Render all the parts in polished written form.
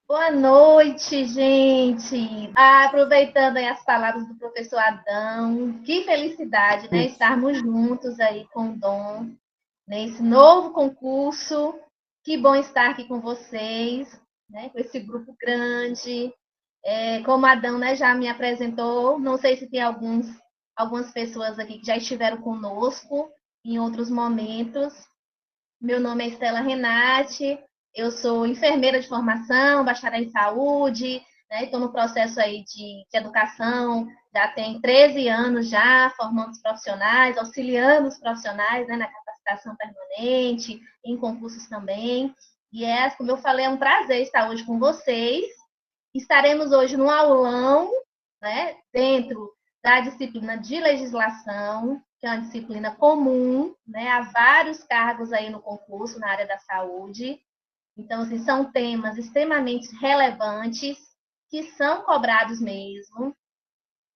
Boa noite, gente. Aproveitando aí as palavras do professor Adão, que felicidade, né? Estarmos juntos aí com o Dom nesse novo concurso. Que bom estar aqui com vocês, né? Com esse grupo grande. Como Adão, né, já me apresentou, não sei se tem algumas pessoas aqui que já estiveram conosco em outros momentos. Meu nome é Estela Renate, eu sou enfermeira de formação, bacharel em saúde, né? Estou no processo aí de educação, já tem 13 anos já, formando os profissionais, auxiliando os profissionais, né, na capacitação permanente, em concursos também. Como eu falei, é um prazer estar hoje com vocês. Estaremos hoje no aulão, né, dentro da disciplina de legislação, que é uma disciplina comum, né, a vários cargos aí no concurso na área da saúde. Então, assim, são temas extremamente relevantes que são cobrados mesmo.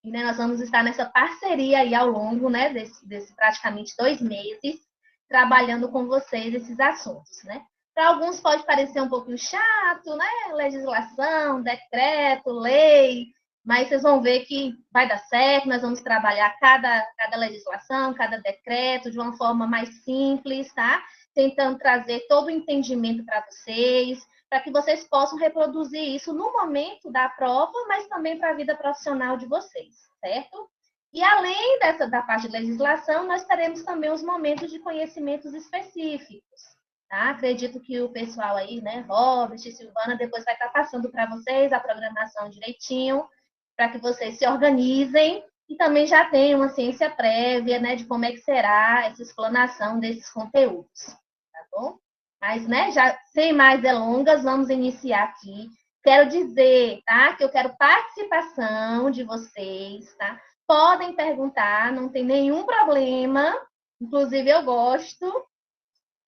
E né, nós vamos estar nessa parceria aí ao longo, né, desse praticamente 2 meses, trabalhando com vocês esses assuntos, né? Para alguns pode parecer um pouquinho chato, né? Legislação, decreto, lei, mas vocês vão ver que vai dar certo, nós vamos trabalhar cada legislação, cada decreto de uma forma mais simples, tá? Tentando trazer todo o entendimento para vocês, para que vocês possam reproduzir isso no momento da prova, mas também para a vida profissional de vocês, certo? E além da parte de legislação, nós teremos também os momentos de conhecimentos específicos. Tá? Acredito que o pessoal aí, né, Robert e Silvana, depois vai estar passando para vocês a programação direitinho, para que vocês se organizem e também já tenham uma ciência prévia, né, de como é que será essa explanação desses conteúdos, tá bom? Mas, né, já sem mais delongas, vamos iniciar aqui. Quero dizer, tá, que eu quero participação de vocês, tá? Podem perguntar, não tem nenhum problema. Inclusive, eu gosto,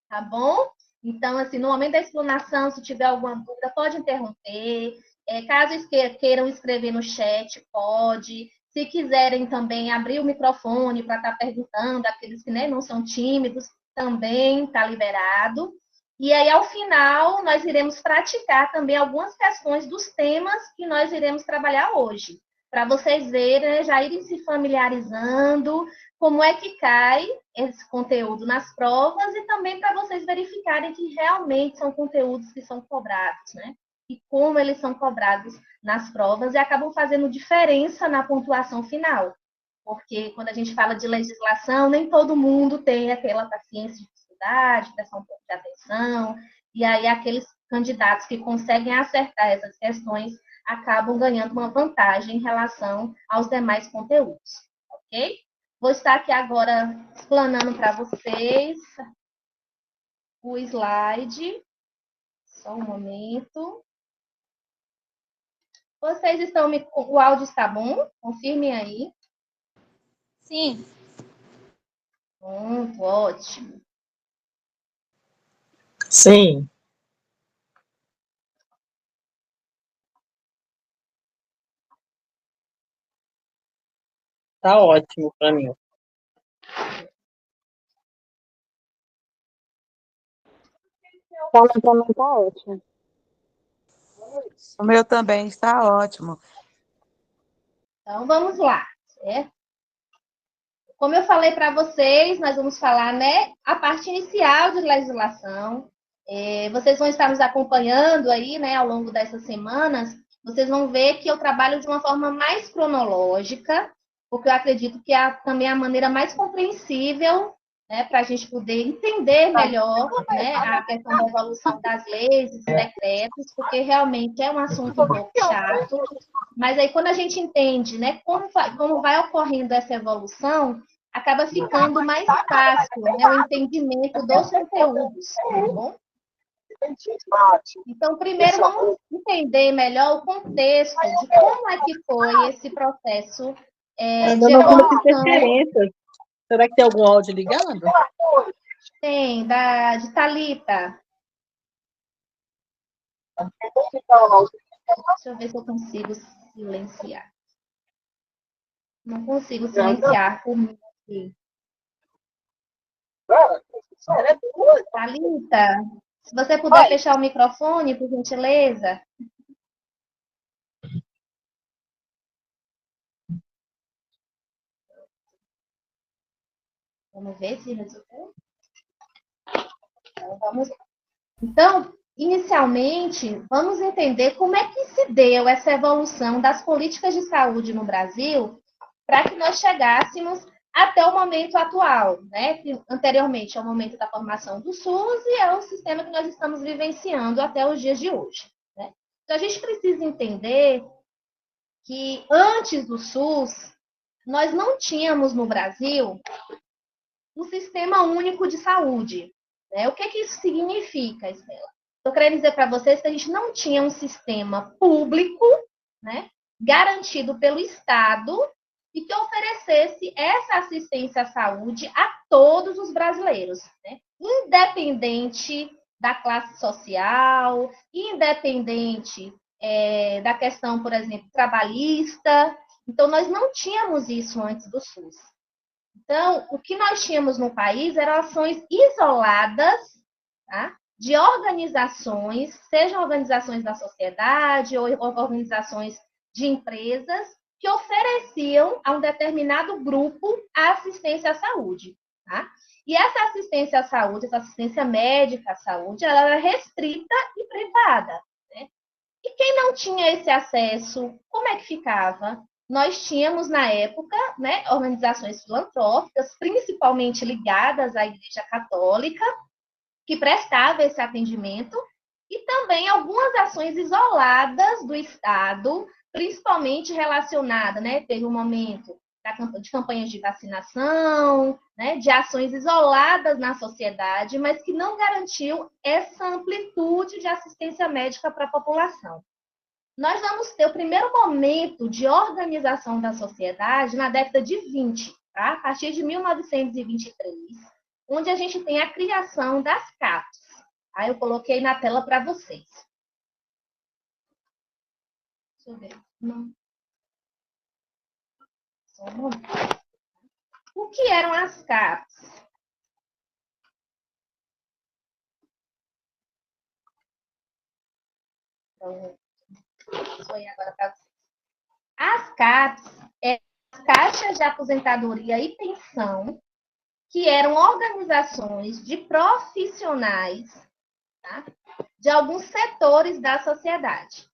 tá bom? Então, assim, no momento da explanação, se tiver alguma dúvida, pode interromper. Caso queiram escrever no chat, pode. Se quiserem também abrir o microfone para estar perguntando, aqueles que né, não são tímidos, também está liberado. E aí, ao final, nós iremos praticar também algumas questões dos temas que nós iremos trabalhar hoje, para vocês verem, né, já irem se familiarizando como é que cai esse conteúdo nas provas e também para vocês verificarem que realmente são conteúdos que são cobrados, né? E como eles são cobrados nas provas e acabam fazendo diferença na pontuação final. Porque quando a gente fala de legislação, nem todo mundo tem aquela paciência de estudar, de prestar um pouco de atenção, e aí aqueles candidatos que conseguem acertar essas questões acabam ganhando uma vantagem em relação aos demais conteúdos, ok? Vou estar aqui agora explanando para vocês o slide. Só um momento. Vocês estão me... O áudio está bom? Confirmem aí. Sim. Pronto, ótimo. Sim. Tá ótimo para mim. Para mim tá ótimo. O meu também está ótimo. Então, vamos lá, certo? Como eu falei para vocês, nós vamos falar, né, a parte inicial de legislação. Vocês vão estar nos acompanhando aí, né, ao longo dessas semanas. Vocês vão ver que eu trabalho de uma forma mais cronológica, porque eu acredito que é também a maneira mais compreensível, né, para a gente poder entender melhor, né, a questão da evolução das leis e decretos, porque realmente é um assunto um pouco chato. Mas aí, quando a gente entende, né, como vai ocorrendo essa evolução, acaba ficando mais fácil, né, o entendimento dos conteúdos, tá bom? Então, primeiro vamos entender melhor o contexto de como é que foi esse processo Ainda de não vi evolução. interferência. Será que tem algum áudio ligado? Tem, de Thalita. Deixa eu ver se eu consigo silenciar. Não consigo silenciar por mim aqui. Thalita, se você puder fechar o microfone, por gentileza. Vamos ver se resultou. Então, vamos lá. Então, inicialmente, vamos entender como é que se deu essa evolução das políticas de saúde no Brasil para que nós chegássemos até o momento atual, né? Que anteriormente é o momento da formação do SUS e é o sistema que nós estamos vivenciando até os dias de hoje, né? Então, a gente precisa entender que antes do SUS, nós não tínhamos no Brasil um sistema único de saúde, né? O que isso significa, Estela? Estou querendo dizer para vocês que a gente não tinha um sistema público, né, garantido pelo Estado e que oferecesse essa assistência à saúde a todos os brasileiros, né? Independente da classe social, independente da questão, por exemplo, trabalhista. Então, nós não tínhamos isso antes do SUS. Então, o que nós tínhamos no país eram ações isoladas, tá? De organizações, sejam organizações da sociedade ou organizações de empresas, que ofereciam a um determinado grupo a assistência à saúde. Tá? E essa assistência à saúde, essa assistência médica à saúde, ela era restrita e privada. Né? E quem não tinha esse acesso, como é que ficava? Nós tínhamos, na época, né, organizações filantrópicas, principalmente ligadas à Igreja Católica, que prestava esse atendimento, e também algumas ações isoladas do Estado, principalmente relacionada, né, teve um momento de campanhas de vacinação, né, de ações isoladas na sociedade, mas que não garantiu essa amplitude de assistência médica para a população. Nós vamos ter o primeiro momento de organização da sociedade na década de 20, tá? A partir de 1923, onde a gente tem a criação das CAPs. Aí eu coloquei na tela para vocês. Deixa eu ver. Não. Só um momento. O que eram as CAPs? Então, foi agora para vocês. As CAPs eram as caixas de aposentadoria e pensão, que eram organizações de profissionais, tá? De alguns setores da sociedade.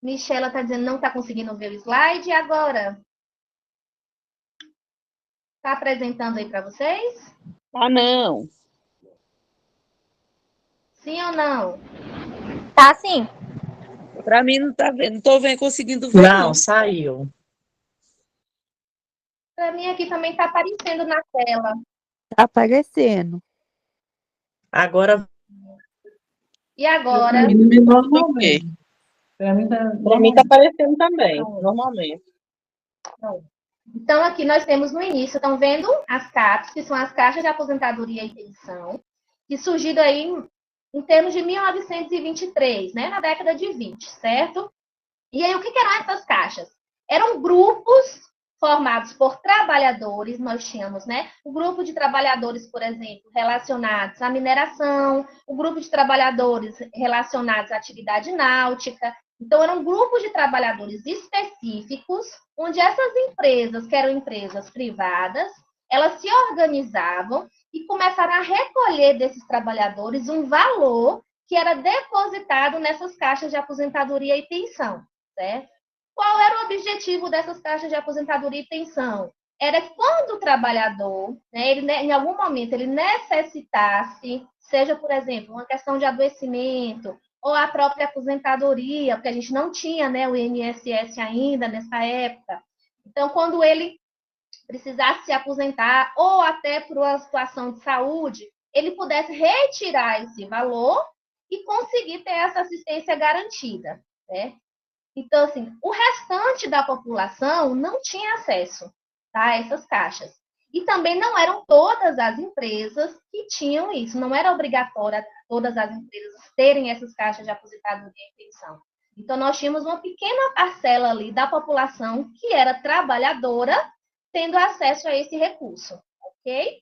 Michela está dizendo que não está conseguindo ver o slide. E agora? Está apresentando aí para vocês? Ah, não. Sim ou não? Tá sim. Para mim não tá vendo, não tô vendo, conseguindo ver. Não, saiu. Para mim aqui também está aparecendo na tela. Tá aparecendo. Agora, E agora? normalmente. Para mim tá aparecendo também, normalmente. Então, aqui nós temos no início, estão vendo as CAPs, que são as caixas de aposentadoria e pensão, que surgiram aí em termos de 1923, né, na década de 20, certo? E aí, o que eram essas caixas? Eram grupos formados por trabalhadores, nós tínhamos, né, o grupo de trabalhadores, por exemplo, relacionados à mineração, o grupo de trabalhadores relacionados à atividade náutica. Então, eram grupos de trabalhadores específicos, onde essas empresas, que eram empresas privadas, elas se organizavam e começaram a recolher desses trabalhadores um valor que era depositado nessas caixas de aposentadoria e pensão, certo? Qual era o objetivo dessas caixas de aposentadoria e pensão? Era que quando o trabalhador, né, ele, em algum momento, ele necessitasse, seja, por exemplo, uma questão de adoecimento, ou a própria aposentadoria, porque a gente não tinha, né, o INSS ainda nessa época. Então, quando ele precisasse se aposentar, ou até por uma situação de saúde, ele pudesse retirar esse valor e conseguir ter essa assistência garantida, né? Então, assim, o restante da população não tinha acesso, tá, a essas caixas. E também não eram todas as empresas que tinham isso. Não era obrigatório todas as empresas terem essas caixas de aposentadoria e pensão. Então, nós tínhamos uma pequena parcela ali da população que era trabalhadora tendo acesso a esse recurso, ok?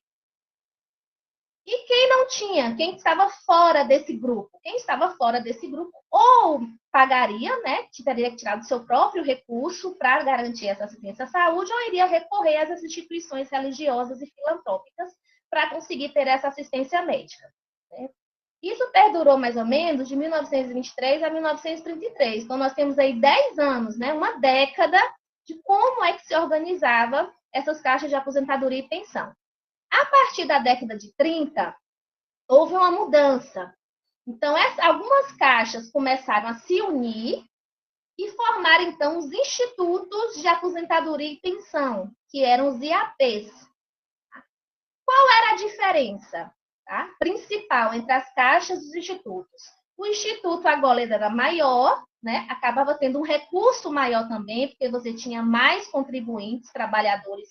E quem não tinha, quem estava fora desse grupo? Quem estava fora desse grupo ou pagaria, né, teria que tirar do seu próprio recurso para garantir essa assistência à saúde, ou iria recorrer às instituições religiosas e filantrópicas para conseguir ter essa assistência médica. Né? Isso perdurou mais ou menos de 1923 a 1933. Então, nós temos aí 10 anos, né, uma década de como é que se organizava essas caixas de aposentadoria e pensão. A partir da década de 30, houve uma mudança. Então, algumas caixas começaram a se unir e formar, então, os institutos de aposentadoria e pensão, que eram os IAPs. Qual era a diferença principal entre as caixas e os institutos? O instituto agora era maior, né? Acabava tendo um recurso maior também, porque você tinha mais contribuintes, trabalhadores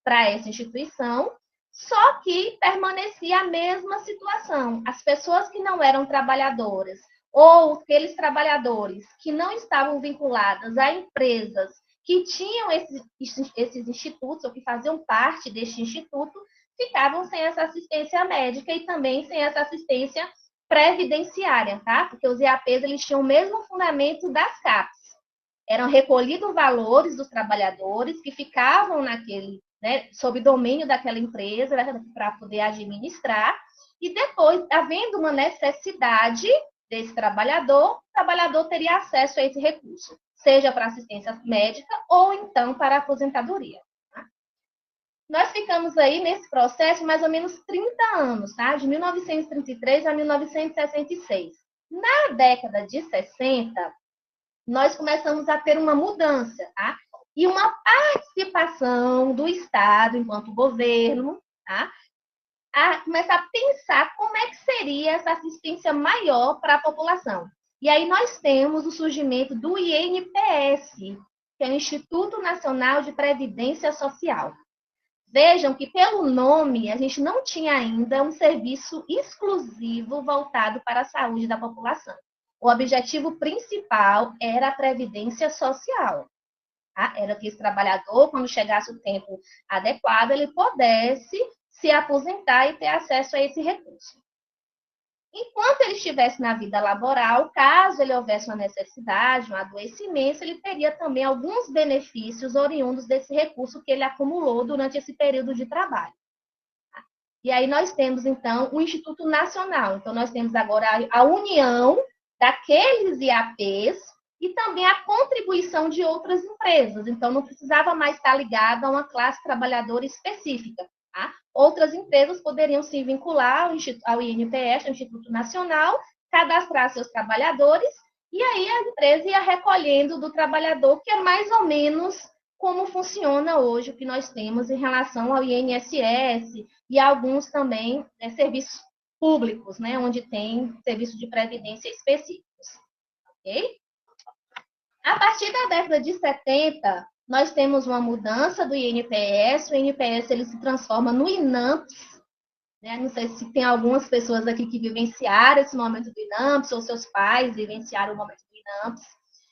para essa instituição, só que permanecia a mesma situação. As pessoas que não eram trabalhadoras ou aqueles trabalhadores que não estavam vinculadas a empresas que tinham esses institutos ou que faziam parte deste instituto, ficavam sem essa assistência médica e também sem essa assistência previdenciária, tá? Porque os IAPs, eles tinham o mesmo fundamento das CAPs. Eram recolhidos valores dos trabalhadores que ficavam naquele, né, sob domínio daquela empresa, né, para poder administrar, e depois, havendo uma necessidade desse trabalhador, o trabalhador teria acesso a esse recurso, seja para assistência médica ou então para aposentadoria. Tá? Nós ficamos aí nesse processo mais ou menos 30 anos, tá? De 1933 a 1966. Na década de 60, nós começamos a ter uma mudança, tá? E uma participação do Estado, enquanto governo, tá? A começar a pensar como é que seria essa assistência maior para a população. E aí nós temos o surgimento do INPS, que é o Instituto Nacional de Previdência Social. Vejam que, pelo nome, a gente não tinha ainda um serviço exclusivo voltado para a saúde da população. O objetivo principal era a previdência social. Tá? Era que esse trabalhador, quando chegasse o tempo adequado, ele pudesse se aposentar e ter acesso a esse recurso. Enquanto ele estivesse na vida laboral, caso ele houvesse uma necessidade, um adoecimento, ele teria também alguns benefícios oriundos desse recurso que ele acumulou durante esse período de trabalho. E aí nós temos, então, o Instituto Nacional. Então, nós temos agora a união daqueles IAPs e também a contribuição de outras empresas. Então, não precisava mais estar ligado a uma classe trabalhadora específica. Tá? Outras empresas poderiam se vincular ao INPS, ao Instituto Nacional, cadastrar seus trabalhadores, e aí a empresa ia recolhendo do trabalhador, que é mais ou menos como funciona hoje o que nós temos em relação ao INSS e alguns também serviços públicos, né, onde tem serviço de previdência específicos. Ok? A partir da década de 70, nós temos uma mudança do INPS. O INPS ele se transforma no INAMPS. Né? Não sei se tem algumas pessoas aqui que vivenciaram esse momento do INAMPS, ou seus pais vivenciaram o momento do INAMPS,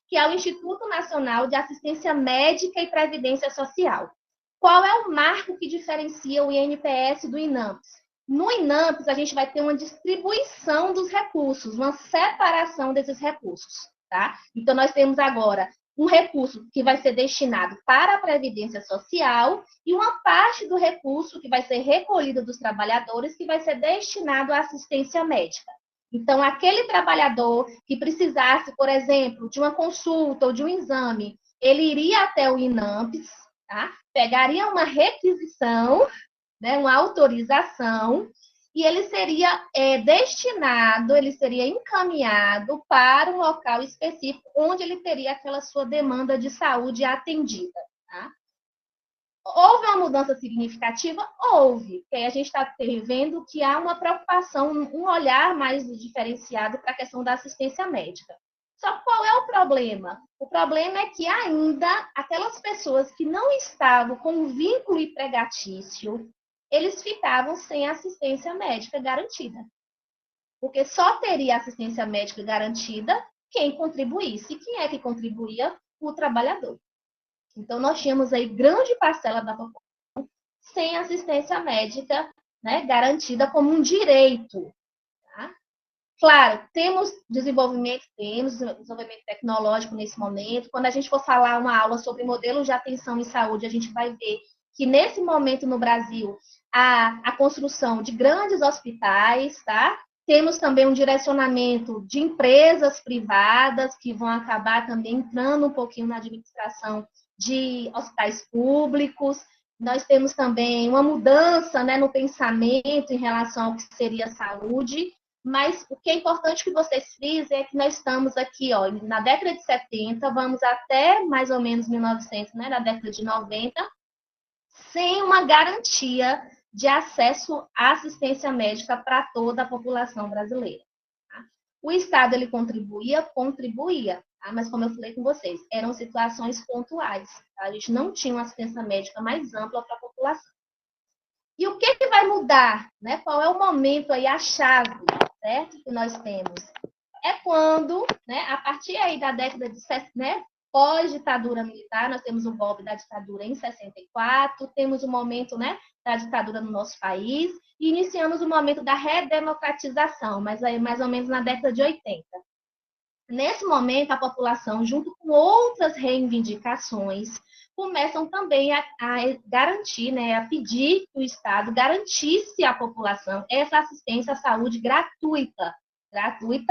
que é o Instituto Nacional de Assistência Médica e Previdência Social. Qual é o marco que diferencia o INPS do INAMPS? No INAMPS, a gente vai ter uma distribuição dos recursos, uma separação desses recursos. Tá? Então, nós temos agora um recurso que vai ser destinado para a Previdência Social e uma parte do recurso que vai ser recolhido dos trabalhadores que vai ser destinado à assistência médica. Então, aquele trabalhador que precisasse, por exemplo, de uma consulta ou de um exame, ele iria até o INAMPS, tá? Pegaria uma requisição, né, uma autorização, e ele seria destinado, ele seria encaminhado para um local específico onde ele teria aquela sua demanda de saúde atendida. Tá? Houve uma mudança significativa? Houve. Porque aí a gente está vendo que há uma preocupação, um olhar mais diferenciado para a questão da assistência médica. Só que qual é o problema? O problema é que ainda aquelas pessoas que não estavam com vínculo empregatício, eles ficavam sem assistência médica garantida. Porque só teria assistência médica garantida quem contribuísse. E quem é que contribuía? O trabalhador. Então, nós tínhamos aí grande parcela da população sem assistência médica né, garantida como um direito. Tá? Claro, temos desenvolvimento tecnológico nesse momento. Quando a gente for falar uma aula sobre modelos de atenção em saúde, a gente vai ver que nesse momento no Brasil há a construção de grandes hospitais, tá? Temos também um direcionamento de empresas privadas que vão acabar também entrando um pouquinho na administração de hospitais públicos. Nós temos também uma mudança, né, no pensamento em relação ao que seria saúde, mas o que é importante que vocês frisem é que nós estamos aqui, ó, na década de 70, vamos até mais ou menos 1900, né, na década de 90, sem uma garantia de acesso à assistência médica para toda a população brasileira. Tá? O Estado, ele contribuía, tá? Mas como eu falei com vocês, eram situações pontuais. Tá? A gente não tinha uma assistência médica mais ampla para a população. E o que vai mudar? Né? Qual é o momento aí, a chave, certo? Que nós temos? É quando, né, a partir aí da década de, né, pós-ditadura militar, nós temos o golpe da ditadura em 64, temos o momento, né, da ditadura no nosso país, e iniciamos o momento da redemocratização, mas aí mais ou menos na década de 80. Nesse momento, a população, junto com outras reivindicações, começam também a garantir, né, a pedir que o Estado garantisse à população essa assistência à saúde gratuita,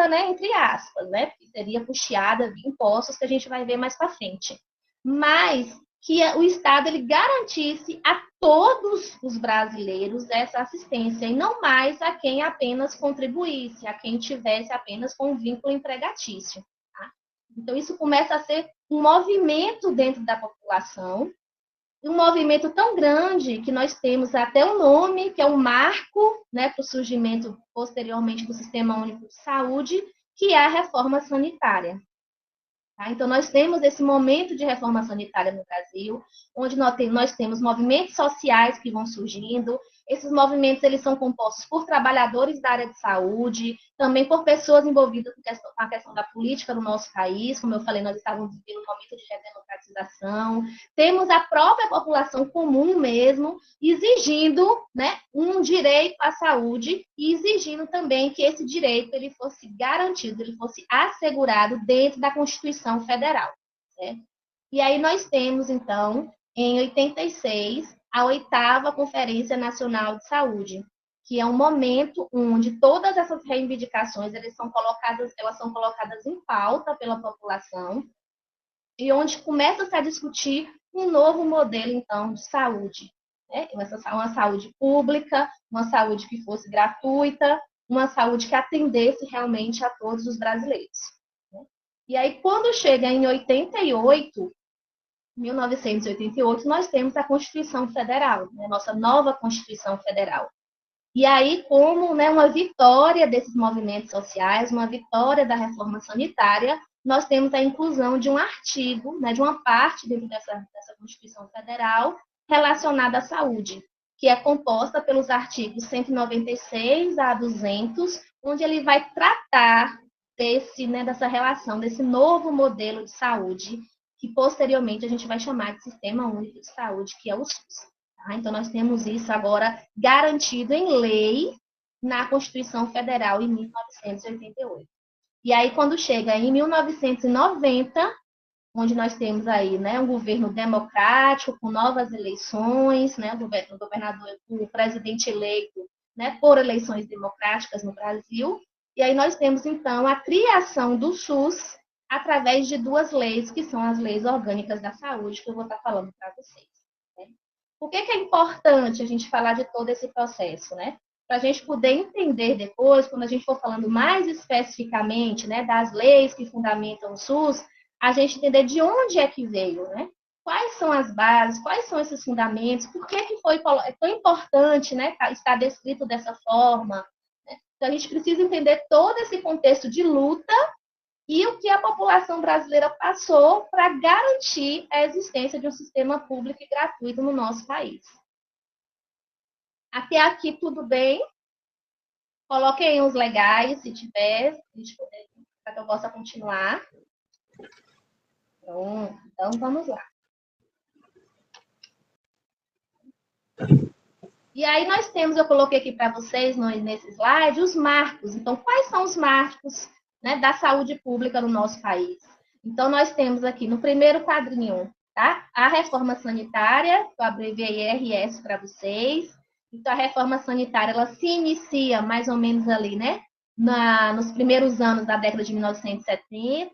né, entre aspas, né, que seria puxada de impostos, que a gente vai ver mais para frente. Mas que o Estado ele garantisse a todos os brasileiros essa assistência, e não mais a quem apenas contribuísse, a quem tivesse apenas com um vínculo empregatício. Tá? Então, isso começa a ser um movimento dentro da população, um movimento tão grande que nós temos até um nome, que é um marco, né, para o surgimento posteriormente do Sistema Único de Saúde, que é a reforma sanitária. Tá? Então, nós temos esse momento de reforma sanitária no Brasil, onde nós temos movimentos sociais que vão surgindo. Esses movimentos eles são compostos por trabalhadores da área de saúde, também por pessoas envolvidas com a questão da política no nosso país. Como eu falei, nós estávamos vivendo um momento de redemocratização. Temos a própria população comum mesmo exigindo, né, um direito à saúde e exigindo também que esse direito ele fosse garantido, ele fosse assegurado dentro da Constituição Federal. Certo? E aí nós temos, então, em 86, a 8ª Conferência Nacional de Saúde, que é um momento onde todas essas reivindicações elas são colocadas em pauta pela população e onde começa-se a discutir um novo modelo, então, de saúde. Né? Uma saúde pública, uma saúde que fosse gratuita, uma saúde que atendesse realmente a todos os brasileiros. Né? E aí, quando chega em 1988, nós temos a Constituição Federal, né? Nossa nova Constituição Federal. E aí, como, né, uma vitória desses movimentos sociais, uma vitória da reforma sanitária, nós temos a inclusão de um artigo, né, de uma parte dentro dessa Constituição Federal relacionada à saúde, que é composta pelos artigos 196 a 200, onde ele vai tratar dessa relação, desse novo modelo de saúde, que posteriormente a gente vai chamar de Sistema Único de Saúde, que é o SUS. Tá? Então, nós temos isso agora garantido em lei na Constituição Federal em 1988. E aí, quando chega em 1990, onde nós temos aí, né, um governo democrático, com novas eleições, né, o presidente eleito, né, por eleições democráticas no Brasil, e aí nós temos, então, a criação do SUS através de 2 leis, que são as leis orgânicas da saúde, que eu vou estar falando para vocês. Né? Por que é importante a gente falar de todo esse processo, né? Para a gente poder entender depois, quando a gente for falando mais especificamente, né, das leis que fundamentam o SUS, a gente entender de onde é que veio, né? Quais são as bases, quais são esses fundamentos, por que foi tão importante, né, estar descrito dessa forma. Né? Então, a gente precisa entender todo esse contexto de luta e o que a população brasileira passou para garantir a existência de um sistema público e gratuito no nosso país. Até aqui, tudo bem? Coloquem os legais, se tiver, para que eu possa continuar. Então, vamos lá. E aí nós temos, eu coloquei aqui para vocês nesse slide, os marcos. Então, quais são os marcos, né, da saúde pública no nosso país? Então, nós temos aqui no primeiro quadrinho, tá? A reforma sanitária, eu abreviei RS para vocês. Então, a reforma sanitária, ela se inicia mais ou menos ali, né? Nos primeiros anos da década de 1970.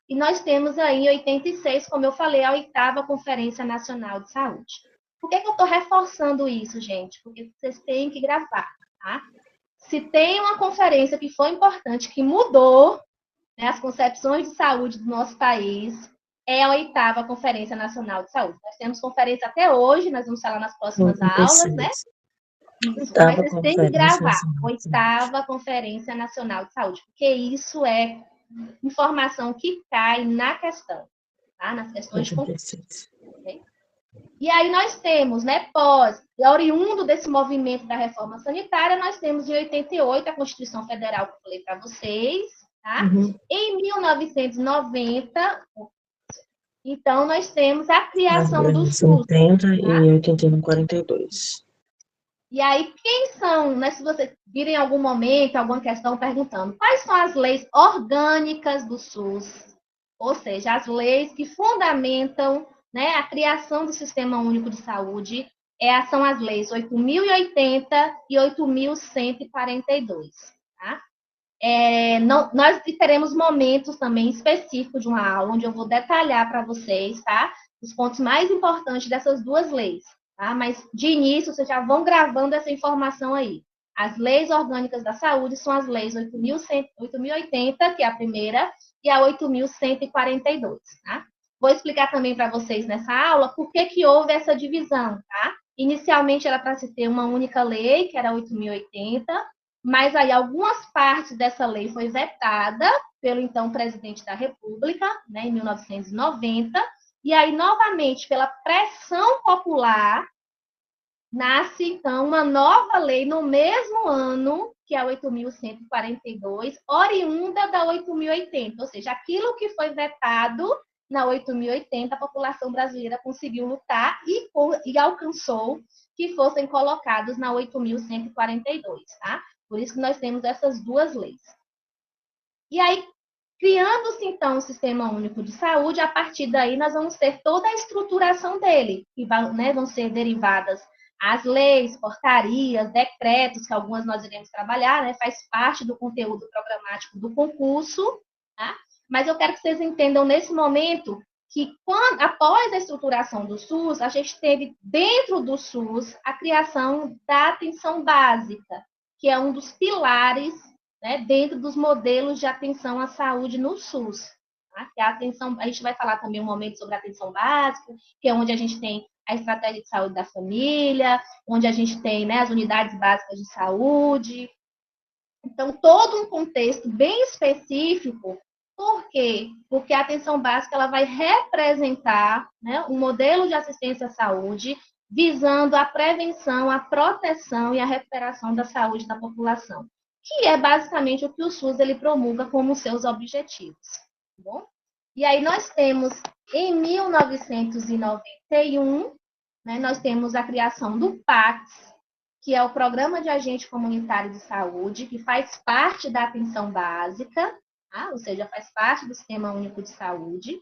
E nós temos aí, em 86, como eu falei, a 8ª Conferência Nacional de Saúde. Por que eu estou reforçando isso, gente? Porque vocês têm que gravar, tá? Se tem uma conferência que foi importante, que mudou, né, as concepções de saúde do nosso país, é a 8ª Conferência Nacional de Saúde. Nós temos conferência até hoje, nós vamos falar nas próximas aulas, né? Isso, mas vocês têm que gravar. 8ª Conferência Nacional de Saúde, porque isso é informação que cai na questão, tá? Nas questões de concurso. Okay? E aí nós temos, né, oriundo desse movimento da reforma sanitária, nós temos em 88 a Constituição Federal, que eu falei para vocês, tá? Em 1990, então nós temos a criação do SUS. 70 tá? E 81, 42. E aí, quem são, né, se vocês virem em algum momento, alguma questão perguntando, quais são as leis orgânicas do SUS? Ou seja, as leis que fundamentam, né, a criação do Sistema Único de Saúde, são as leis 8.080 e 8.142. Tá? Nós teremos momentos também específicos de uma aula, onde eu vou detalhar para vocês, tá, os pontos mais importantes dessas duas leis. Tá? Mas, de início, vocês já vão gravando essa informação aí. As leis orgânicas da saúde são as leis 8.080, que é a primeira, e a 8.142. Tá? Vou explicar também para vocês nessa aula por que houve essa divisão. Tá? Inicialmente, era para se ter uma única lei, que era a 8.080, mas aí algumas partes dessa lei foi vetada pelo então presidente da República, né, em 1990, e aí, novamente, pela pressão popular, nasce, então, uma nova lei no mesmo ano, que é a 8.142, oriunda da 8.080. Ou seja, aquilo que foi vetado na 8.080, a população brasileira conseguiu lutar e alcançou que fossem colocados na 8.142, tá? Por isso que nós temos essas duas leis. E aí, criando-se, então, o Sistema Único de Saúde, a partir daí nós vamos ter toda a estruturação dele, que vão ser derivadas as leis, portarias, decretos, que algumas nós iremos trabalhar, né? Faz parte do conteúdo programático do concurso, tá? Mas eu quero que vocês entendam nesse momento que, após a estruturação do SUS, a gente teve dentro do SUS a criação da atenção básica, que é um dos pilares, né, dentro dos modelos de atenção à saúde no SUS. Tá? Que a gente vai falar também um momento sobre a atenção básica, que é onde a gente tem a estratégia de saúde da família, onde a gente tem, né, as unidades básicas de saúde. Então, todo um contexto bem específico. Por quê? Porque a atenção básica ela vai representar, né, um modelo de assistência à saúde visando a prevenção, a proteção e a recuperação da saúde da população, que é basicamente o que o SUS ele promulga como seus objetivos. Tá bom? E aí nós temos, em 1991, né, nós temos a criação do PACS, que é o Programa de Agente Comunitário de Saúde, que faz parte da atenção básica, tá? Ou seja, faz parte do Sistema Único de Saúde.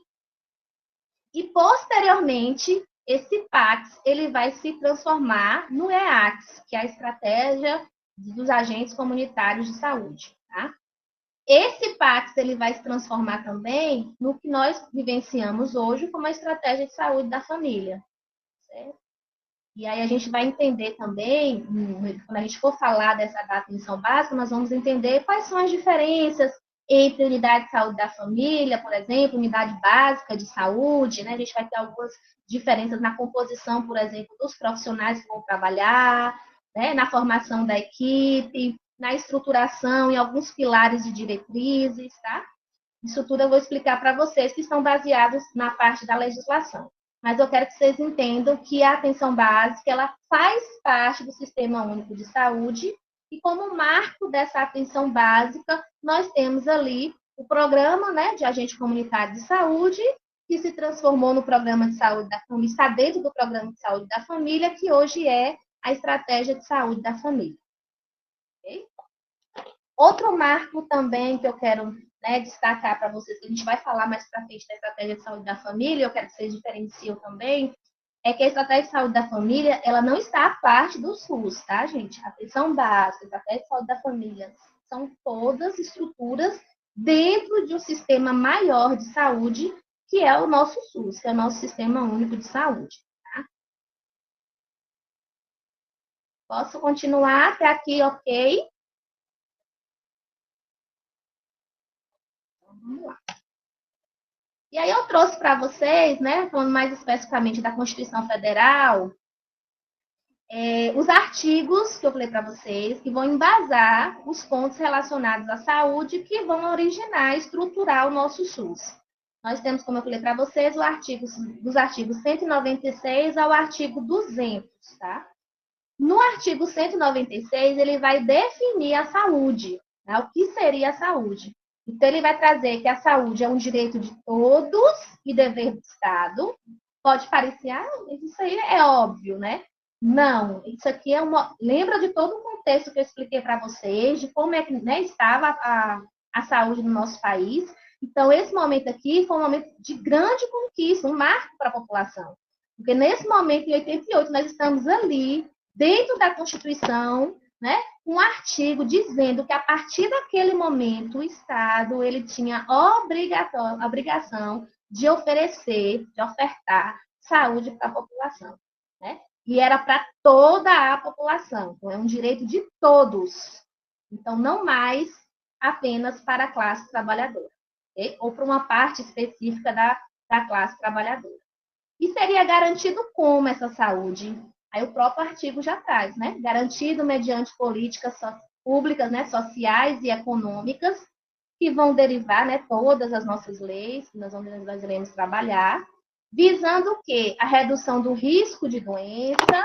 E, posteriormente, esse PACS ele vai se transformar no EACS, que é a Estratégia dos Agentes Comunitários de Saúde. Tá? Esse PACS ele vai se transformar também no que nós vivenciamos hoje como a Estratégia de Saúde da Família. Certo? E aí a gente vai entender também, quando a gente for falar da atenção básica, nós vamos entender quais são as diferenças entre unidade de saúde da família, por exemplo, unidade básica de saúde, né? A gente vai ter algumas diferenças na composição, por exemplo, dos profissionais que vão trabalhar, né? Na formação da equipe, na estruturação e alguns pilares de diretrizes, tá? Isso tudo eu vou explicar para vocês, que estão baseados na parte da legislação. Mas eu quero que vocês entendam que a atenção básica, ela faz parte do Sistema Único de Saúde, e como marco dessa atenção básica, nós temos ali o programa, né, de agente comunitário de saúde, que se transformou no programa de saúde da família, está dentro do programa de saúde da família, que hoje é a estratégia de saúde da família. Okay? Outro marco também que eu quero, né, destacar para vocês, que a gente vai falar mais para frente da estratégia de saúde da família, eu quero que vocês diferenciem também, é que a estratégia de saúde da família, ela não está à parte do SUS, tá, gente? Atenção básica, a estratégia de saúde da família são todas estruturas dentro de um sistema maior de saúde, que é o nosso SUS, que é o nosso Sistema Único de Saúde. Tá? Posso continuar até aqui, ok? Então, vamos lá. E aí eu trouxe para vocês, né, falando mais especificamente da Constituição Federal, os artigos que eu falei para vocês, que vão embasar os pontos relacionados à saúde que vão originar e estruturar o nosso SUS. Nós temos, como eu falei para vocês, dos artigos 196 ao artigo 200, tá? No artigo 196, ele vai definir a saúde, né? O que seria a saúde. Então, ele vai trazer que a saúde é um direito de todos e dever do Estado. Pode parecer, isso aí é óbvio, né? Não, isso aqui é uma... Lembra de todo o contexto que eu expliquei para vocês, de como é que, né, estava a saúde no nosso país. Então, esse momento aqui foi um momento de grande conquista, um marco para a população. Porque nesse momento, em 88, nós estamos ali, dentro da Constituição, né, um artigo dizendo que a partir daquele momento o Estado ele tinha obrigação de oferecer, de ofertar saúde para a população, né? E era para toda a população, então é um direito de todos. Então não mais apenas para a classe trabalhadora, okay? Ou para uma parte específica da classe trabalhadora. E seria garantido como essa saúde? Aí o próprio artigo já traz, né? Garantido mediante políticas públicas, né, sociais e econômicas, que vão derivar, né, todas as nossas leis, que nós iremos trabalhar, visando o quê? A redução do risco de doença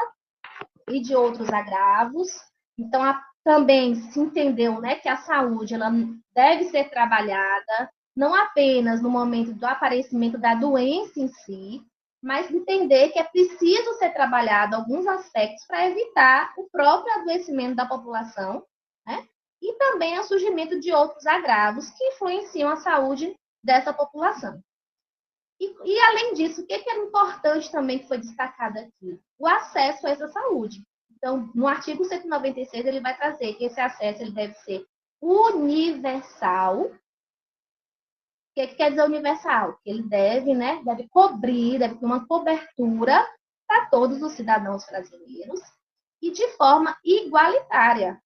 e de outros agravos. Então, também se entendeu, né, que a saúde ela deve ser trabalhada não apenas no momento do aparecimento da doença em si, mas entender que é preciso ser trabalhado alguns aspectos para evitar o próprio adoecimento da população, né? E também o surgimento de outros agravos que influenciam a saúde dessa população. E além disso, o que é importante também que foi destacado aqui? O acesso a essa saúde. Então, no artigo 196, ele vai trazer que esse acesso ele deve ser universal. O que quer dizer universal? Que ele deve, né, deve cobrir, deve ter uma cobertura para todos os cidadãos brasileiros e de forma igualitária.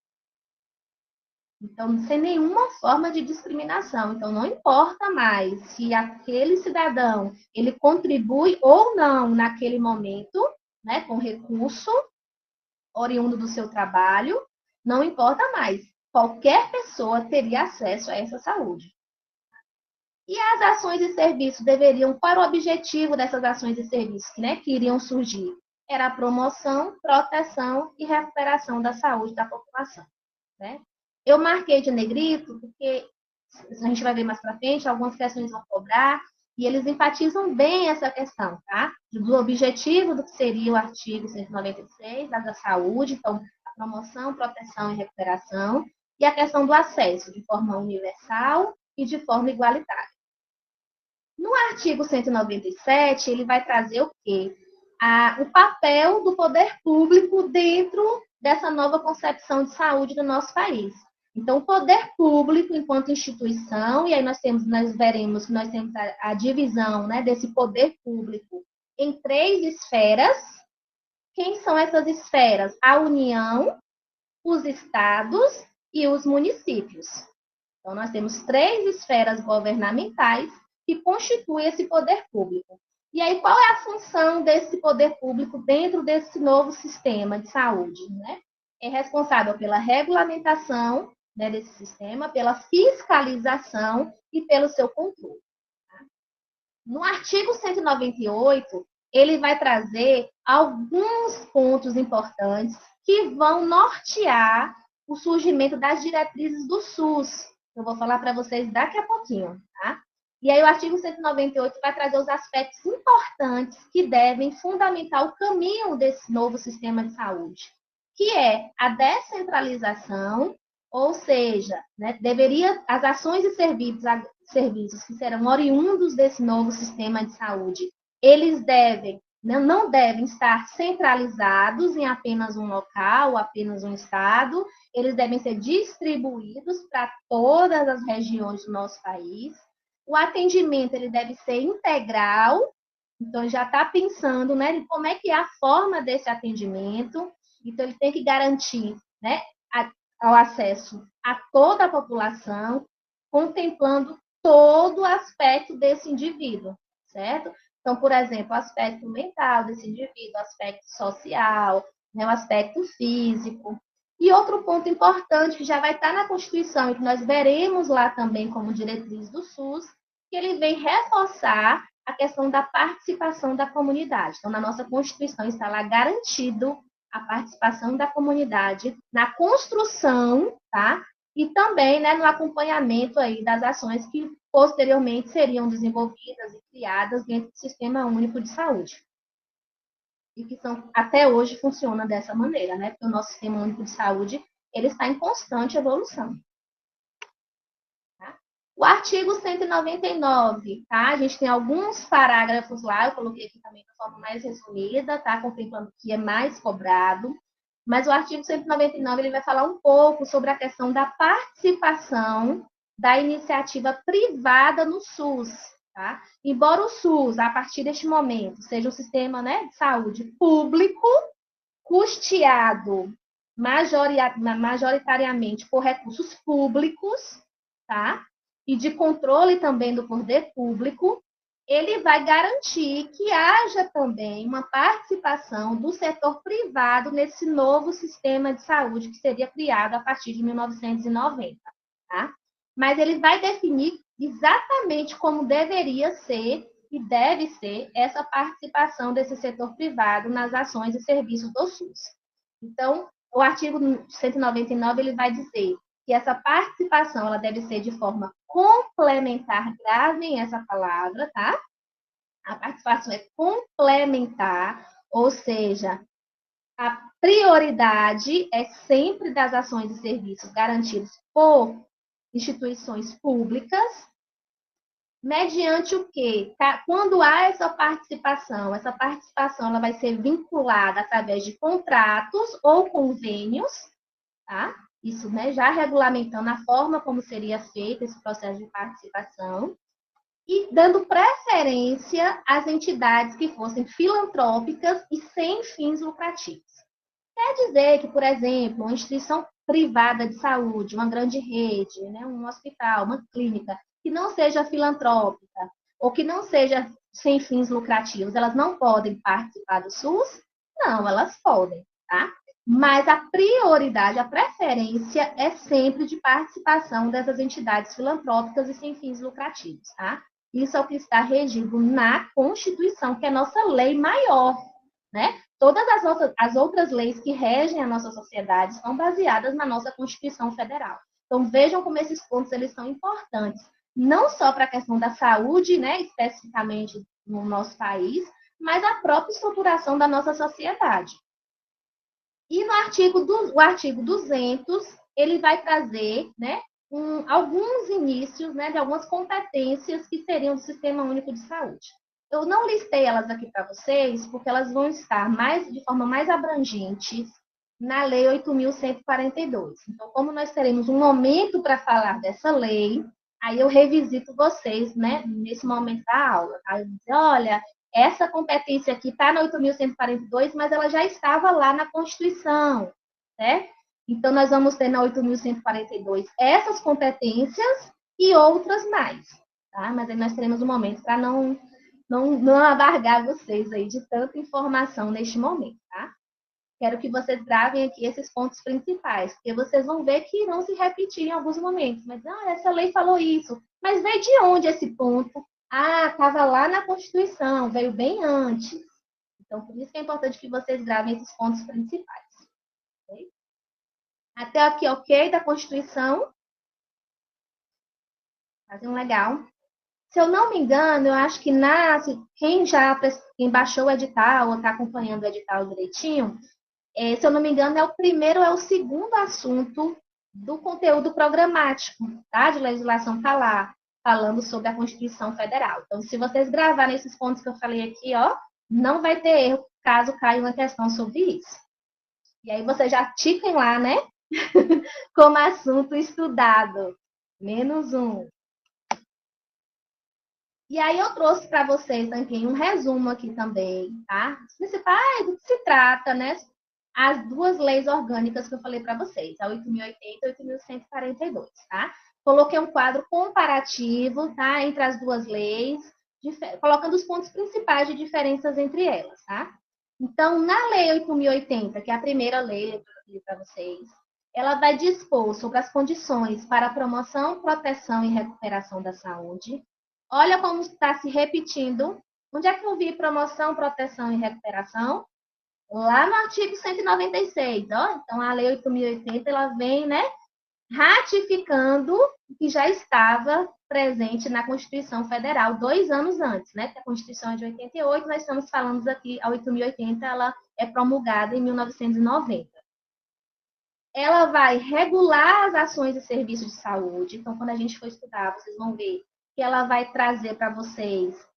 Então, sem nenhuma forma de discriminação. Então, não importa mais se aquele cidadão ele contribui ou não naquele momento, né, com recurso oriundo do seu trabalho, não importa mais. Qualquer pessoa teria acesso a essa saúde. E as ações e serviços deveriam, qual era o objetivo dessas ações e serviços, né, que iriam surgir? Era a promoção, proteção e recuperação da saúde da população, né? Eu marquei de negrito porque a gente vai ver mais para frente, algumas questões vão cobrar, e eles enfatizam bem essa questão, tá? Do objetivo do que seria o artigo 196, da saúde, então, a promoção, proteção e recuperação, e a questão do acesso de forma universal e de forma igualitária. No artigo 197, ele vai trazer o quê? O papel do poder público dentro dessa nova concepção de saúde do nosso país. Então, o poder público enquanto instituição, e aí nós veremos que nós temos a divisão, né, desse poder público em 3 esferas. Quem são essas esferas? A União, os estados e os municípios. Então, nós temos 3 esferas governamentais que constituem esse poder público. E aí, qual é a função desse poder público dentro desse novo sistema de saúde, né? É responsável pela regulamentação, né, desse sistema, pela fiscalização e pelo seu controle. Tá? No artigo 198, ele vai trazer alguns pontos importantes que vão nortear o surgimento das diretrizes do SUS. Eu vou falar para vocês daqui a pouquinho, tá? E aí o artigo 198 vai trazer os aspectos importantes que devem fundamentar o caminho desse novo sistema de saúde. que é a descentralização, ou seja, né, as ações e serviços que serão oriundos desse novo sistema de saúde, eles não devem estar centralizados em apenas um local, apenas um estado, eles devem ser distribuídos para todas as regiões do nosso país. O atendimento ele deve ser integral, então já está pensando, né, em como é que é a forma desse atendimento. Então ele tem que garantir, né, ao acesso a toda a população, contemplando todo o aspecto desse indivíduo, certo? Então, por exemplo, o aspecto mental desse indivíduo, o aspecto social, né, o aspecto físico. E outro ponto importante que já vai estar na Constituição e que nós veremos lá também como diretriz do SUS, que ele vem reforçar a questão da participação da comunidade. Então, na nossa Constituição está lá garantido a participação da comunidade na construção, tá? E também, né, no acompanhamento aí das ações que posteriormente seriam desenvolvidas e criadas dentro do Sistema Único de Saúde. E que até hoje funciona dessa maneira, né? Porque o nosso Sistema Único de Saúde, ele está em constante evolução. Tá? O artigo 199, tá? A gente tem alguns parágrafos lá, eu coloquei aqui também de forma mais resumida, tá? Contemplando o que é mais cobrado. Mas o artigo 199, ele vai falar um pouco sobre a questão da participação da iniciativa privada no SUS, tá? Embora o SUS, a partir deste momento, seja um sistema, né, de saúde público, custeado majoritariamente por recursos públicos, tá? E de controle também do poder público, ele vai garantir que haja também uma participação do setor privado nesse novo sistema de saúde que seria criado a partir de 1990, tá? Mas ele vai definir exatamente como deveria ser e deve ser essa participação desse setor privado nas ações e serviços do SUS. Então, o artigo 199 ele vai dizer que essa participação ela deve ser de forma complementar, gravem essa palavra, tá? A participação é complementar, ou seja, a prioridade é sempre das ações e serviços garantidos por instituições públicas, mediante o quê? Quando há essa participação ela vai ser vinculada através de contratos ou convênios, tá? Isso, né, já regulamentando a forma como seria feito esse processo de participação e dando preferência às entidades que fossem filantrópicas e sem fins lucrativos. Quer dizer que, por exemplo, uma instituição privada de saúde, uma grande rede, né, um hospital, uma clínica, que não seja filantrópica ou que não seja sem fins lucrativos, elas não podem participar do SUS? Não, elas podem, tá? Mas a prioridade, a preferência é sempre de participação dessas entidades filantrópicas e sem fins lucrativos, tá? Isso é o que está regido na Constituição, que é a nossa lei maior, né? Todas as outras leis que regem a nossa sociedade estão baseadas na nossa Constituição Federal. Então, vejam como esses pontos eles são importantes, não só para a questão da saúde, né, especificamente no nosso país, mas a própria estruturação da nossa sociedade. E no o artigo 200, ele vai trazer, né, alguns inícios, né, de algumas competências que seriam do Sistema Único de Saúde. Eu não listei elas aqui para vocês, porque elas vão estar de forma mais abrangente na Lei 8.142. Então, como nós teremos um momento para falar dessa lei, aí eu revisito vocês, né, nesse momento da aula. Tá? Eu vou dizer, olha, essa competência aqui está na 8.142, mas ela já estava lá na Constituição, né? Então, nós vamos ter na 8.142 essas competências e outras mais, tá? Mas aí nós teremos um momento para não abargar vocês aí de tanta informação neste momento, tá? Quero que vocês gravem aqui esses pontos principais, porque vocês vão ver que irão se repetir em alguns momentos. Mas, essa lei falou isso. Mas veio de onde esse ponto? Estava lá na Constituição, veio bem antes. Então, por isso que é importante que vocês gravem esses pontos principais. Okay? Até aqui, ok, da Constituição? Fazem legal. Se eu não me engano, eu acho que quem baixou o edital ou está acompanhando o edital direitinho, se eu não me engano, é o primeiro ou é o segundo assunto do conteúdo programático, tá? De legislação está lá, falando sobre a Constituição Federal. Então, se vocês gravarem esses pontos que eu falei aqui, ó, não vai ter erro caso caia uma questão sobre isso. E aí vocês já ticam lá, né? Como assunto estudado. -1. E aí eu trouxe para vocês também um resumo aqui também, tá? Os principais, do que se trata, né? As duas leis orgânicas que eu falei para vocês, a 8.080 e 8.142, tá? Coloquei um quadro comparativo, tá? Entre as duas leis, colocando os pontos principais de diferenças entre elas, tá? Então, na lei 8.080, que é a primeira lei que eu falei para vocês, ela vai dispor sobre as condições para a promoção, proteção e recuperação da saúde. Olha como está se repetindo. Onde é que eu vi promoção, proteção e recuperação? Lá no artigo 196, ó. Então, a Lei 8.080, ela vem, né, ratificando o que já estava presente na Constituição Federal 2 anos antes, né? Porque a Constituição é de 88, nós estamos falando aqui, a 8.080, ela é promulgada em 1990. Ela vai regular as ações e serviços de saúde. Então, quando a gente for estudar, vocês vão ver que ela vai trazer para vocês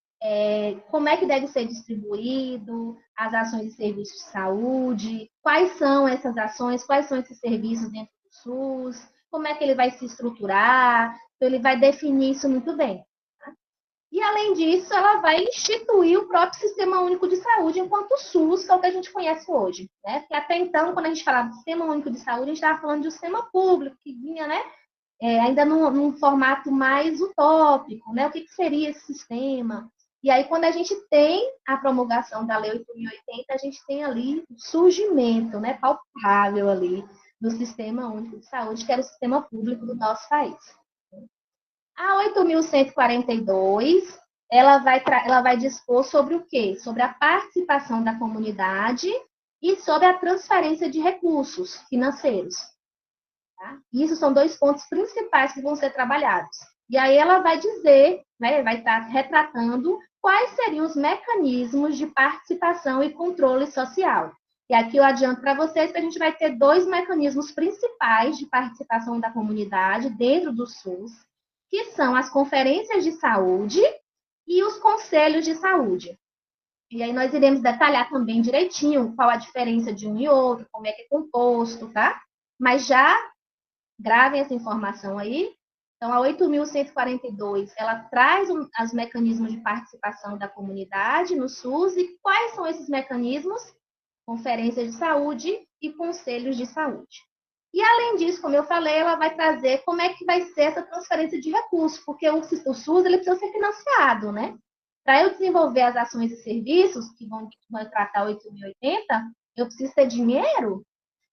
como é que deve ser distribuído as ações e serviços de saúde, quais são essas ações, quais são esses serviços dentro do SUS, como é que ele vai se estruturar. Então, ele vai definir isso muito bem. Tá? E, além disso, ela vai instituir o próprio Sistema Único de Saúde enquanto SUS, que é o que a gente conhece hoje. Né? Porque até então, quando a gente falava do Sistema Único de Saúde, a gente estava falando de um sistema público, que vinha, né, ainda num formato mais utópico, né? O que seria esse sistema? E aí, quando a gente tem a promulgação da Lei 8.080, a gente tem ali o surgimento, né, palpável ali, do Sistema Único de Saúde, que era o sistema público do nosso país. A 8.142, ela vai dispor sobre o quê? Sobre a participação da comunidade e sobre a transferência de recursos financeiros. Tá? Isso são 2 pontos principais que vão ser trabalhados. E aí ela vai dizer, né, vai estar retratando quais seriam os mecanismos de participação e controle social. E aqui eu adianto para vocês que a gente vai ter 2 mecanismos principais de participação da comunidade dentro do SUS, que são as conferências de saúde e os conselhos de saúde. E aí nós iremos detalhar também direitinho qual a diferença de um e outro, como é que é composto, tá? Mas já gravem essa informação aí. Então, a 8.142, ela traz os mecanismos de participação da comunidade no SUS. E quais são esses mecanismos? Conferências de saúde e conselhos de saúde. E, além disso, como eu falei, ela vai trazer como é que vai ser essa transferência de recursos, porque o SUS ele precisa ser financiado, né? Para eu desenvolver as ações e serviços que vão tratar 8.080, eu preciso ter dinheiro.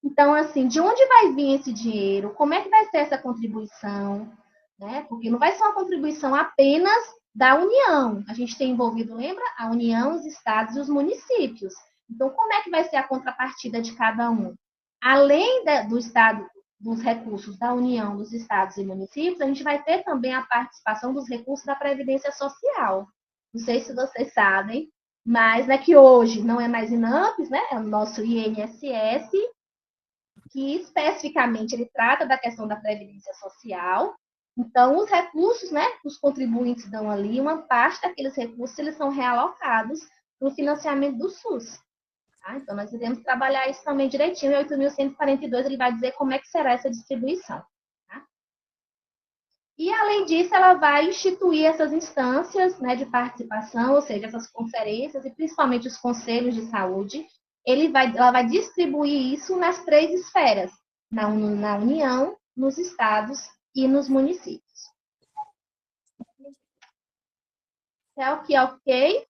Então, assim, de onde vai vir esse dinheiro? Como é que vai ser essa contribuição? Né? Porque não vai ser uma contribuição apenas da União. A gente tem envolvido, lembra? A União, os estados e os municípios. Então, como é que vai ser a contrapartida de cada um? Além do estado, dos recursos da União, dos estados e municípios, a gente vai ter também a participação dos recursos da Previdência Social. Não sei se vocês sabem, mas né, que hoje não é mais INAMPS, né? É o nosso INSS, que especificamente ele trata da questão da Previdência Social. Então, os recursos, né, os contribuintes dão ali, uma parte daqueles recursos, eles são realocados para o financiamento do SUS. Tá? Então, nós iremos trabalhar isso também direitinho. E 8.142, ele vai dizer como é que será essa distribuição. Tá? E, além disso, ela vai instituir essas instâncias, né, de participação, ou seja, essas conferências, e principalmente os conselhos de saúde. Ela vai distribuir isso nas 3 esferas, na União, nos estados e nos municípios. É o que é ok?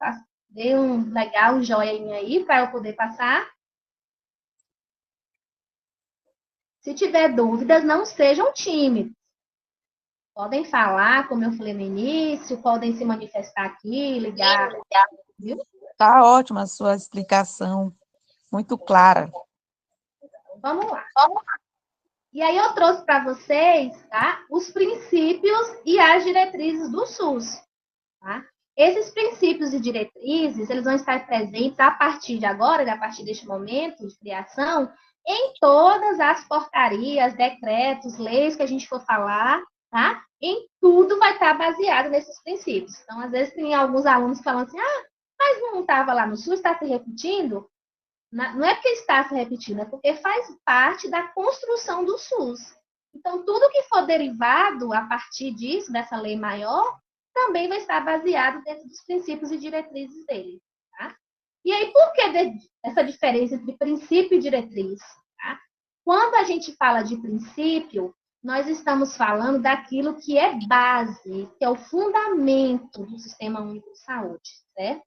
Dê um legal, um joinha aí para eu poder passar. Se tiver dúvidas, não sejam tímidos. Podem falar, como eu falei no início, podem se manifestar aqui, ligar. Viu? Tá ótima a sua explicação, muito clara. Vamos lá. E aí eu trouxe para vocês, tá, os princípios e as diretrizes do SUS. Tá? Esses princípios e diretrizes, eles vão estar presentes a partir de agora, a partir deste momento de criação, em todas as portarias, decretos, leis que a gente for falar, tá? Em tudo vai estar baseado nesses princípios. Então, às vezes, tem alguns alunos que falam assim, mas não estava lá no SUS, está se repetindo? Não é porque está se repetindo, é porque faz parte da construção do SUS. Então, tudo que for derivado a partir disso, dessa lei maior, também vai estar baseado dentro dos princípios e diretrizes dele. Tá? E aí, por que essa diferença entre princípio e diretriz? Tá? Quando a gente fala de princípio, nós estamos falando daquilo que é base, que é o fundamento do Sistema Único de Saúde, certo?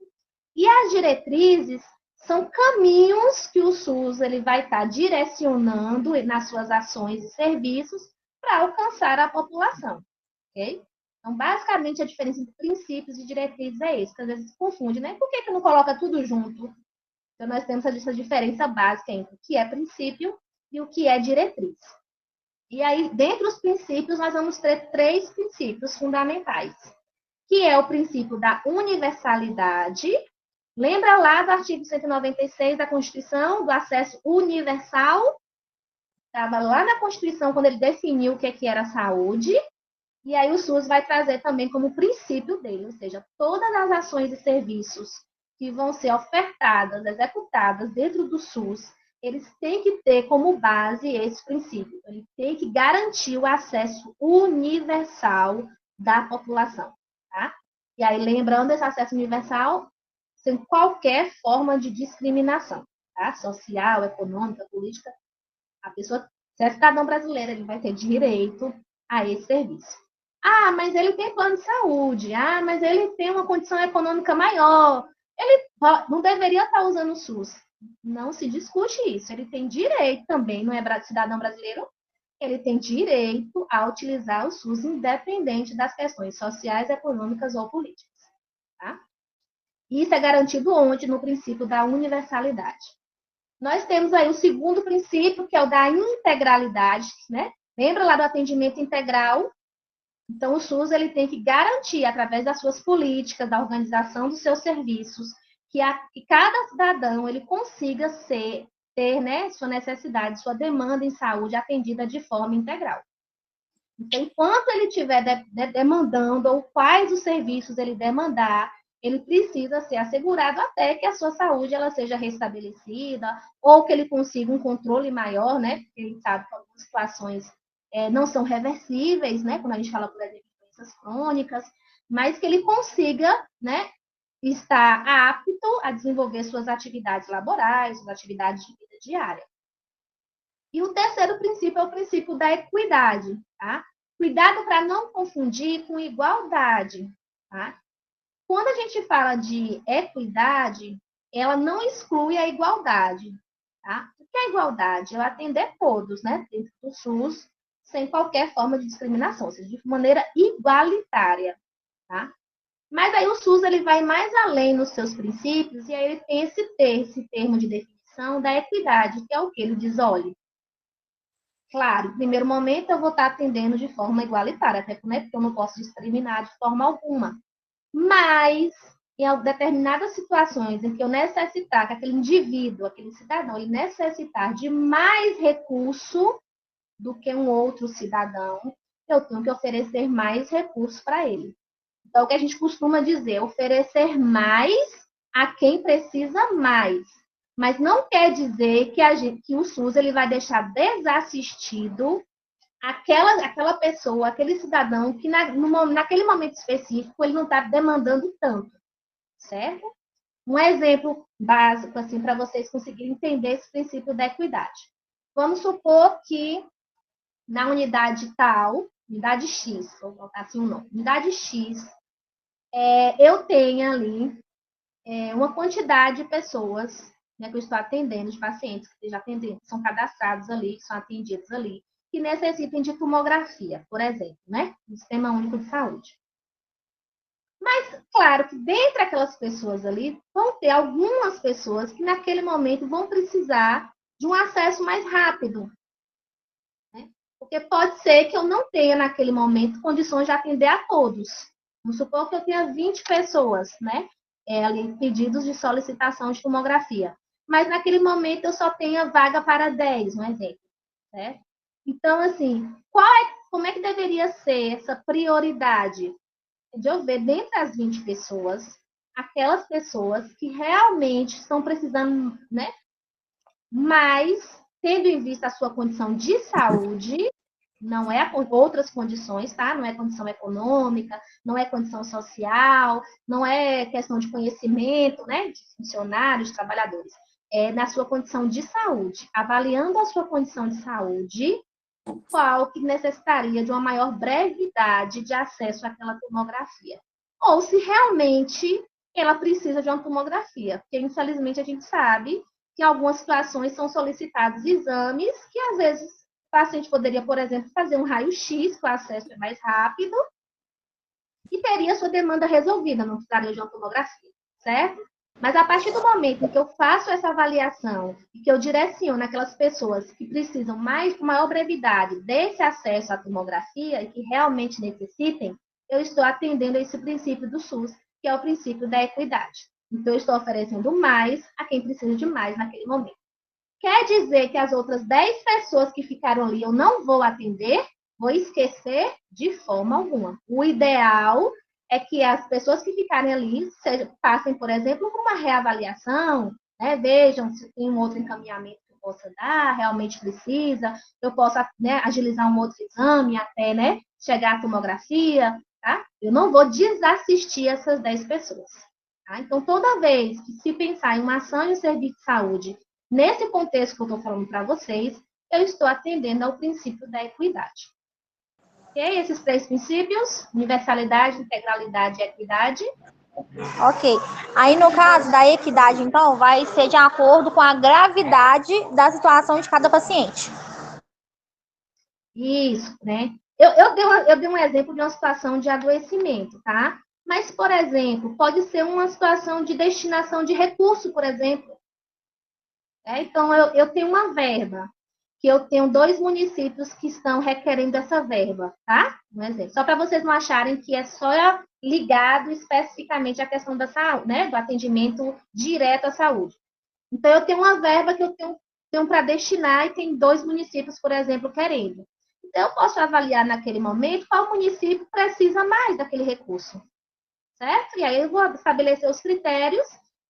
E as diretrizes são caminhos que o SUS ele vai estar direcionando nas suas ações e serviços para alcançar a população, ok? Então, basicamente, a diferença entre princípios e diretrizes é isso, que às vezes se confunde, né? Por que não coloca tudo junto? Então, nós temos essa diferença básica entre o que é princípio e o que é diretriz. E aí, dentre os princípios, nós vamos ter 3 princípios fundamentais, que é o princípio da universalidade. Lembra lá do artigo 196 da Constituição, do acesso universal? Estava lá na Constituição, quando ele definiu o que era saúde. E aí o SUS vai trazer também como princípio dele, ou seja, todas as ações e serviços que vão ser ofertadas, executadas dentro do SUS, eles têm que ter como base esse princípio. Ele tem que garantir o acesso universal da população. Tá? E aí, lembrando, esse acesso universal sem qualquer forma de discriminação, tá? Social, econômica, política. A pessoa, se é cidadão brasileiro, ele vai ter direito a esse serviço. Mas ele tem plano de saúde. Mas ele tem uma condição econômica maior. Ele não deveria estar usando o SUS. Não se discute isso. Ele tem direito também, não é cidadão brasileiro, ele tem direito a utilizar o SUS independente das questões sociais, econômicas ou políticas. Tá? Isso é garantido onde? No princípio da universalidade. Nós temos aí o segundo princípio, que é o da integralidade, né? Lembra lá do atendimento integral? Então, o SUS ele tem que garantir, através das suas políticas, da organização dos seus serviços, que cada cidadão ele consiga ter né, sua necessidade, sua demanda em saúde atendida de forma integral. Então, enquanto ele estiver demandando, ou quais os serviços ele demandar, ele precisa ser assegurado até que a sua saúde ela seja restabelecida, ou que ele consiga um controle maior, né? Porque a gente sabe que algumas situações não são reversíveis, né? Quando a gente fala, por exemplo, de doenças crônicas, mas que ele consiga, né? Estar apto a desenvolver suas atividades laborais, suas atividades de vida diária. E o terceiro princípio é o princípio da equidade, tá? Cuidado para não confundir com igualdade, tá? Quando a gente fala de equidade, ela não exclui a igualdade, tá? O que é igualdade? Ela atender todos, né? Dentro do SUS, sem qualquer forma de discriminação, ou seja, de maneira igualitária, tá? Mas aí o SUS ele vai mais além nos seus princípios e aí ele tem esse termo de definição da equidade, que é o que ele diz, olha, claro, no primeiro momento eu vou estar atendendo de forma igualitária, até porque eu não posso discriminar de forma alguma. Mas, em determinadas situações em que eu necessitar, que aquele indivíduo, aquele cidadão, ele necessitar de mais recurso do que um outro cidadão, eu tenho que oferecer mais recursos para ele. Então, o que a gente costuma dizer, oferecer mais a quem precisa mais. Mas não quer dizer que o SUS ele vai deixar desassistido aquela pessoa, aquele cidadão que naquele momento específico ele não está demandando tanto, certo? Um exemplo básico assim para vocês conseguirem entender esse princípio da equidade. Vamos supor que na unidade tal, unidade X, vou colocar assim o nome, unidade X, eu tenho ali uma quantidade de pessoas, né, que eu estou atendendo, de pacientes que já são cadastrados ali, que são atendidos ali, que necessitem de tomografia, por exemplo, né, no Sistema Único de Saúde. Mas, claro que dentre aquelas pessoas ali, vão ter algumas pessoas que naquele momento vão precisar de um acesso mais rápido. Né? Porque pode ser que eu não tenha naquele momento condições de atender a todos. Vamos supor que eu tenha 20 pessoas, né? Ali, pedidos de solicitação de tomografia. Mas naquele momento eu só tenho vaga para 10, um exemplo, certo? Então, assim, como é que deveria ser essa prioridade? De eu ver dentre as 20 pessoas, aquelas pessoas que realmente estão precisando, né? Mas, tendo em vista a sua condição de saúde, não é outras condições, tá? Não é condição econômica, não é condição social, não é questão de conhecimento, né? De funcionários, de trabalhadores. É na sua condição de saúde. Avaliando a sua condição de saúde, qual que necessitaria de uma maior brevidade de acesso àquela tomografia. Ou se realmente ela precisa de uma tomografia, porque infelizmente a gente sabe que em algumas situações são solicitados exames que às vezes o paciente poderia, por exemplo, fazer um raio-x, que o acesso é mais rápido, e teria sua demanda resolvida, não precisaria de uma tomografia, certo? Mas a partir do momento em que eu faço essa avaliação e que eu direciono aquelas pessoas que precisam com maior brevidade desse acesso à tomografia e que realmente necessitem, eu estou atendendo a esse princípio do SUS, que é o princípio da equidade. Então, eu estou oferecendo mais a quem precisa de mais naquele momento. Quer dizer que as outras 10 pessoas que ficaram ali eu não vou atender? Vou esquecer de forma alguma. O ideal é que as pessoas que ficarem ali passem, por exemplo, por uma reavaliação, né? Vejam se tem um outro encaminhamento que eu possa dar, realmente precisa, eu posso, né, agilizar um outro exame até, né, chegar à tomografia, tá? Eu não vou desassistir essas 10 pessoas. Tá? Então, toda vez que se pensar em uma ação em um serviço de saúde, nesse contexto que eu estou falando para vocês, eu estou atendendo ao princípio da equidade. Ok? Esses 3 princípios, universalidade, integralidade e equidade. Ok. Aí, no caso da equidade, então, vai ser de acordo com a gravidade da situação de cada paciente. Isso, né? Eu dei um exemplo de uma situação de adoecimento, tá? Mas, por exemplo, pode ser uma situação de destinação de recurso, por exemplo. Então, eu tenho uma verba, que eu tenho 2 municípios que estão requerendo essa verba, tá? Um exemplo. Só para vocês não acharem que é só ligado especificamente à questão da saúde, né? Do atendimento direto à saúde. Então, eu tenho uma verba que eu tenho para destinar e tem 2 municípios, por exemplo, querendo. Então, eu posso avaliar naquele momento qual município precisa mais daquele recurso, certo? E aí eu vou estabelecer os critérios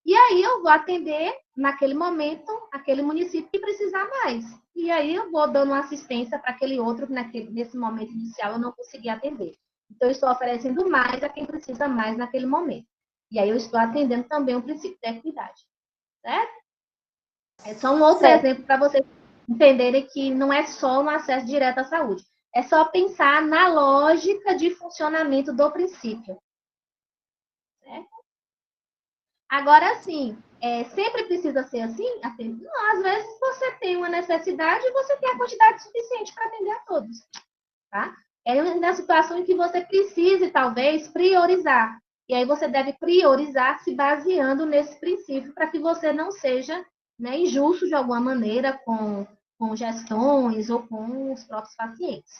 e aí eu vou atender, naquele momento, aquele município que precisar mais. E aí eu vou dando uma assistência para aquele outro que nesse momento inicial eu não consegui atender. Então, eu estou oferecendo mais a quem precisa mais naquele momento. E aí eu estou atendendo também o princípio da equidade, certo? É só um outro exemplo para vocês entenderem que não é só um acesso direto à saúde. É só pensar na lógica de funcionamento do princípio. Certo? Agora, sim, sempre precisa ser assim? Não, às vezes você tem uma necessidade e você tem a quantidade suficiente para atender a todos. Tá? É na situação em que você precise, talvez, priorizar. E aí você deve priorizar se baseando nesse princípio para que você não seja, né, injusto de alguma maneira com gestões ou com os próprios pacientes.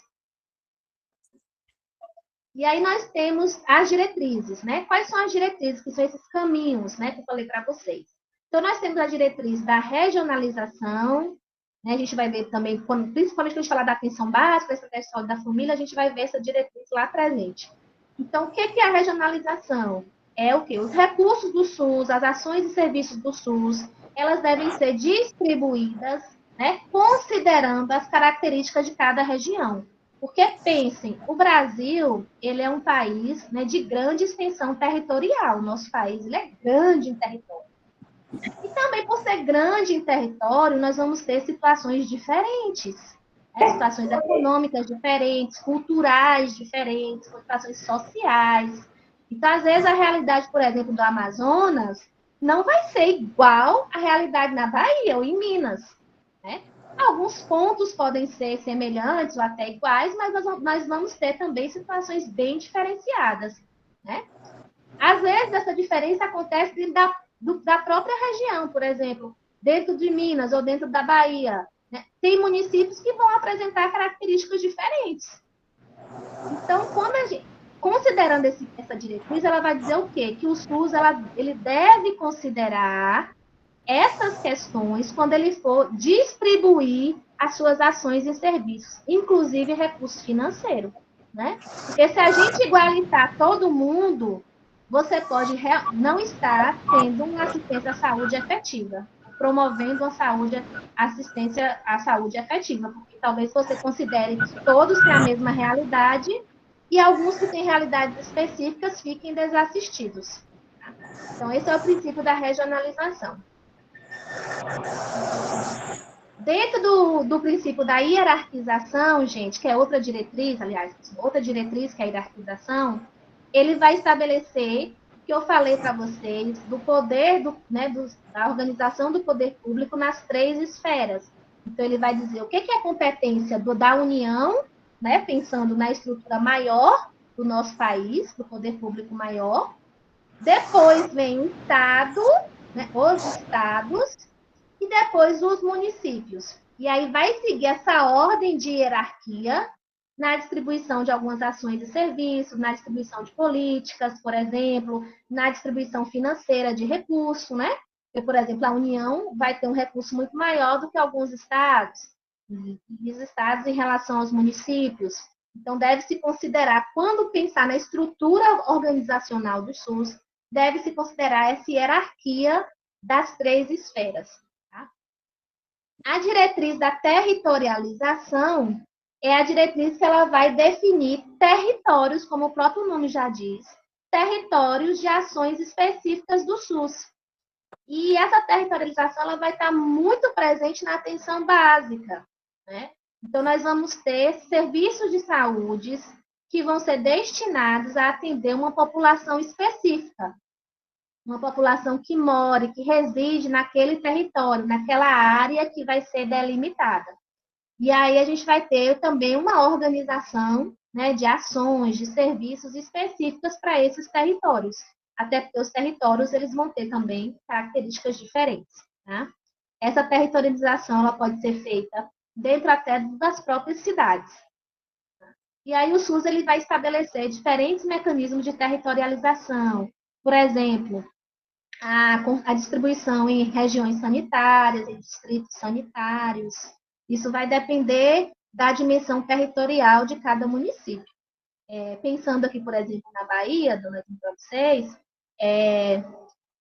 E aí nós temos as diretrizes, né? Quais são as diretrizes? Que são esses caminhos, né, que eu falei para vocês. Então, nós temos a diretriz da regionalização, né? A gente vai ver também, principalmente quando a gente falar da atenção básica, estratégia de saúde da família, a gente vai ver essa diretriz lá presente. Então, o que é a regionalização? É o quê? Os recursos do SUS, as ações e serviços do SUS, elas devem ser distribuídas, né, considerando as características de cada região. Porque, pensem, o Brasil, ele é um país, né, de grande extensão territorial. O nosso país, ele é grande em território. E também, por ser grande em território, nós vamos ter situações diferentes. Né? Situações econômicas diferentes, culturais diferentes, situações sociais. Então, às vezes, a realidade, por exemplo, do Amazonas, não vai ser igual à realidade na Bahia ou em Minas. Né? Alguns pontos podem ser semelhantes ou até iguais, mas nós vamos ter também situações bem diferenciadas. Né? Às vezes, essa diferença acontece dentro da própria região, por exemplo, dentro de Minas ou dentro da Bahia. Né? Tem municípios que vão apresentar características diferentes. Então, considerando essa diretriz, ela vai dizer o quê? Que o SUS ele deve considerar essas questões quando ele for distribuir as suas ações e serviços, inclusive recurso financeiro, né? Porque se a gente igualitar todo mundo, você pode não estar tendo uma assistência à saúde efetiva, promovendo assistência à saúde efetiva, porque talvez você considere que todos têm a mesma realidade e alguns que têm realidades específicas fiquem desassistidos. Tá? Então, esse é o princípio da regionalização. Dentro do princípio da hierarquização, gente, que é outra diretriz, aliás, outra diretriz que é a hierarquização, ele vai estabelecer, que eu falei para vocês, do poder, da organização do poder público nas 3 esferas. Então, ele vai dizer o que é competência da União, né, pensando na estrutura maior do nosso país, do poder público maior. Depois vem o Estado, né, os estados, e depois os municípios. E aí vai seguir essa ordem de hierarquia na distribuição de algumas ações e serviços, na distribuição de políticas, por exemplo, na distribuição financeira de recurso, né? Porque, por exemplo, a União vai ter um recurso muito maior do que alguns estados, e os estados em relação aos municípios. Então, deve-se considerar, quando pensar na estrutura organizacional do SUS, deve-se considerar essa hierarquia das 3 esferas. Tá? A diretriz da territorialização é a diretriz que ela vai definir territórios, como o próprio nome já diz, territórios de ações específicas do SUS. E essa territorialização ela vai estar muito presente na atenção básica, né? Então, nós vamos ter serviços de saúde que vão ser destinados a atender uma população específica, uma população que mora, que reside naquele território, naquela área que vai ser delimitada. E aí a gente vai ter também uma organização, né, de ações, de serviços específicas para esses territórios. Até porque os territórios eles vão ter também características diferentes. Tá? Essa territorialização ela pode ser feita dentro até das próprias cidades. E aí o SUS ele vai estabelecer diferentes mecanismos de territorialização. Por exemplo, a distribuição em regiões sanitárias, em distritos sanitários. Isso vai depender da dimensão territorial de cada município. Pensando aqui, por exemplo, na Bahia, dando exemplo para vocês,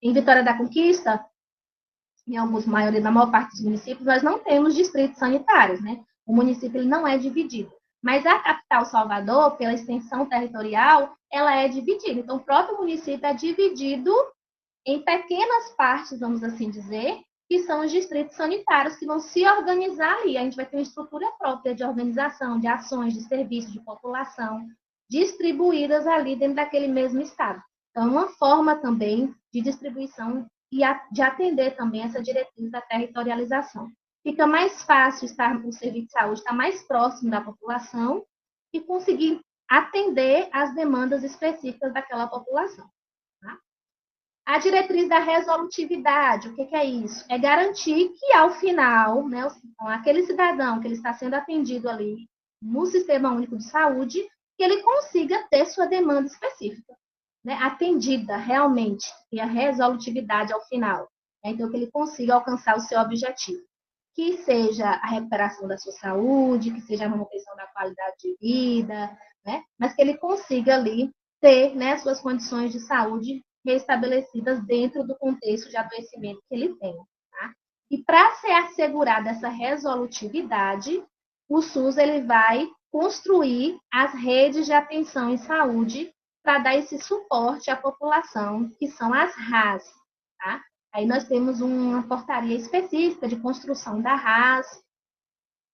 em Vitória da Conquista, na maior parte dos municípios, nós não temos distritos sanitários, né? O município ele não é dividido. Mas a capital Salvador, pela extensão territorial, ela é dividida. Então, o próprio município é dividido em pequenas partes, vamos assim dizer, que são os distritos sanitários que vão se organizar ali. A gente vai ter uma estrutura própria de organização, de ações, de serviços, de população, distribuídas ali dentro daquele mesmo estado. Então, uma forma também de distribuição e de atender também essa diretriz da territorialização. Fica mais fácil o serviço de saúde estar mais próximo da população e conseguir atender às demandas específicas daquela população. Tá? A diretriz da resolutividade, o que é isso? É garantir que, ao final, né, aquele cidadão que ele está sendo atendido ali no Sistema Único de Saúde, que ele consiga ter sua demanda específica, né, atendida realmente, e a resolutividade ao final. Né, então, que ele consiga alcançar o seu objetivo. Que seja a recuperação da sua saúde, que seja a manutenção da qualidade de vida, né, mas que ele consiga ali ter, né, suas condições de saúde restabelecidas dentro do contexto de adoecimento que ele tem. Tá? E para ser assegurada essa resolutividade, o SUS ele vai construir as redes de atenção em saúde para dar esse suporte à população, que são as RAS. Tá? Aí nós temos uma portaria específica de construção da RAS,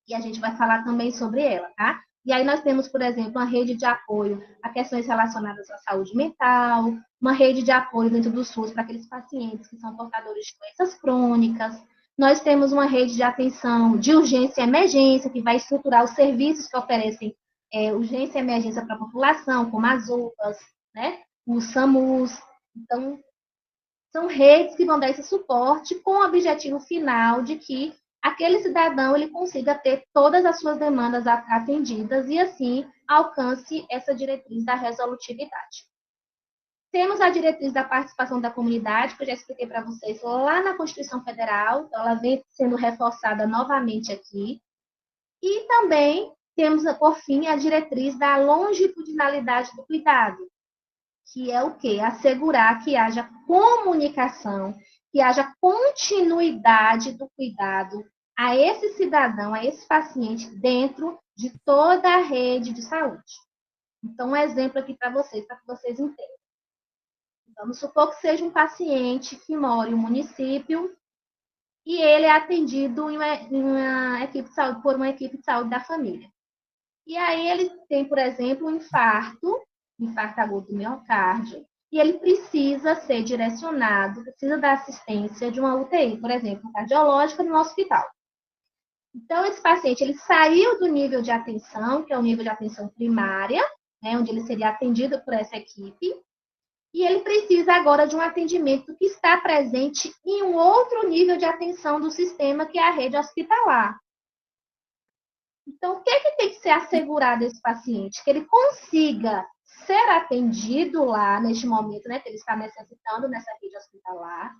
e a gente vai falar também sobre ela, tá? E aí nós temos, por exemplo, uma rede de apoio a questões relacionadas à saúde mental, uma rede de apoio dentro do SUS para aqueles pacientes que são portadores de doenças crônicas. Nós temos uma rede de atenção de urgência e emergência, que vai estruturar os serviços que oferecem urgência e emergência para a população, como as UPAs, né? O SAMUS. Então, são redes que vão dar esse suporte com o objetivo final de que aquele cidadão ele consiga ter todas as suas demandas atendidas e, assim, alcance essa diretriz da resolutividade. Temos a diretriz da participação da comunidade, que eu já expliquei para vocês lá na Constituição Federal, então ela vem sendo reforçada novamente aqui. E também temos, por fim, a diretriz da longitudinalidade do cuidado, que é o quê? Assegurar que haja comunicação, que haja continuidade do cuidado a esse cidadão, a esse paciente, dentro de toda a rede de saúde. Então, um exemplo aqui para vocês entendam. Vamos supor que seja um paciente que mora em um município e ele é atendido em uma equipe de saúde, por uma equipe de saúde da família. E aí ele tem, por exemplo, um infarto agudo do miocárdio, e ele precisa ser direcionado, precisa da assistência de uma UTI, por exemplo, cardiológica no hospital. Então, esse paciente, ele saiu do nível de atenção, que é o nível de atenção primária, né, onde ele seria atendido por essa equipe, e ele precisa agora de um atendimento que está presente em um outro nível de atenção do sistema, que é a rede hospitalar. Então, o que é que tem que ser assegurado a esse paciente? Que ele consiga ser atendido lá, neste momento, né, que ele está necessitando nessa rede hospitalar,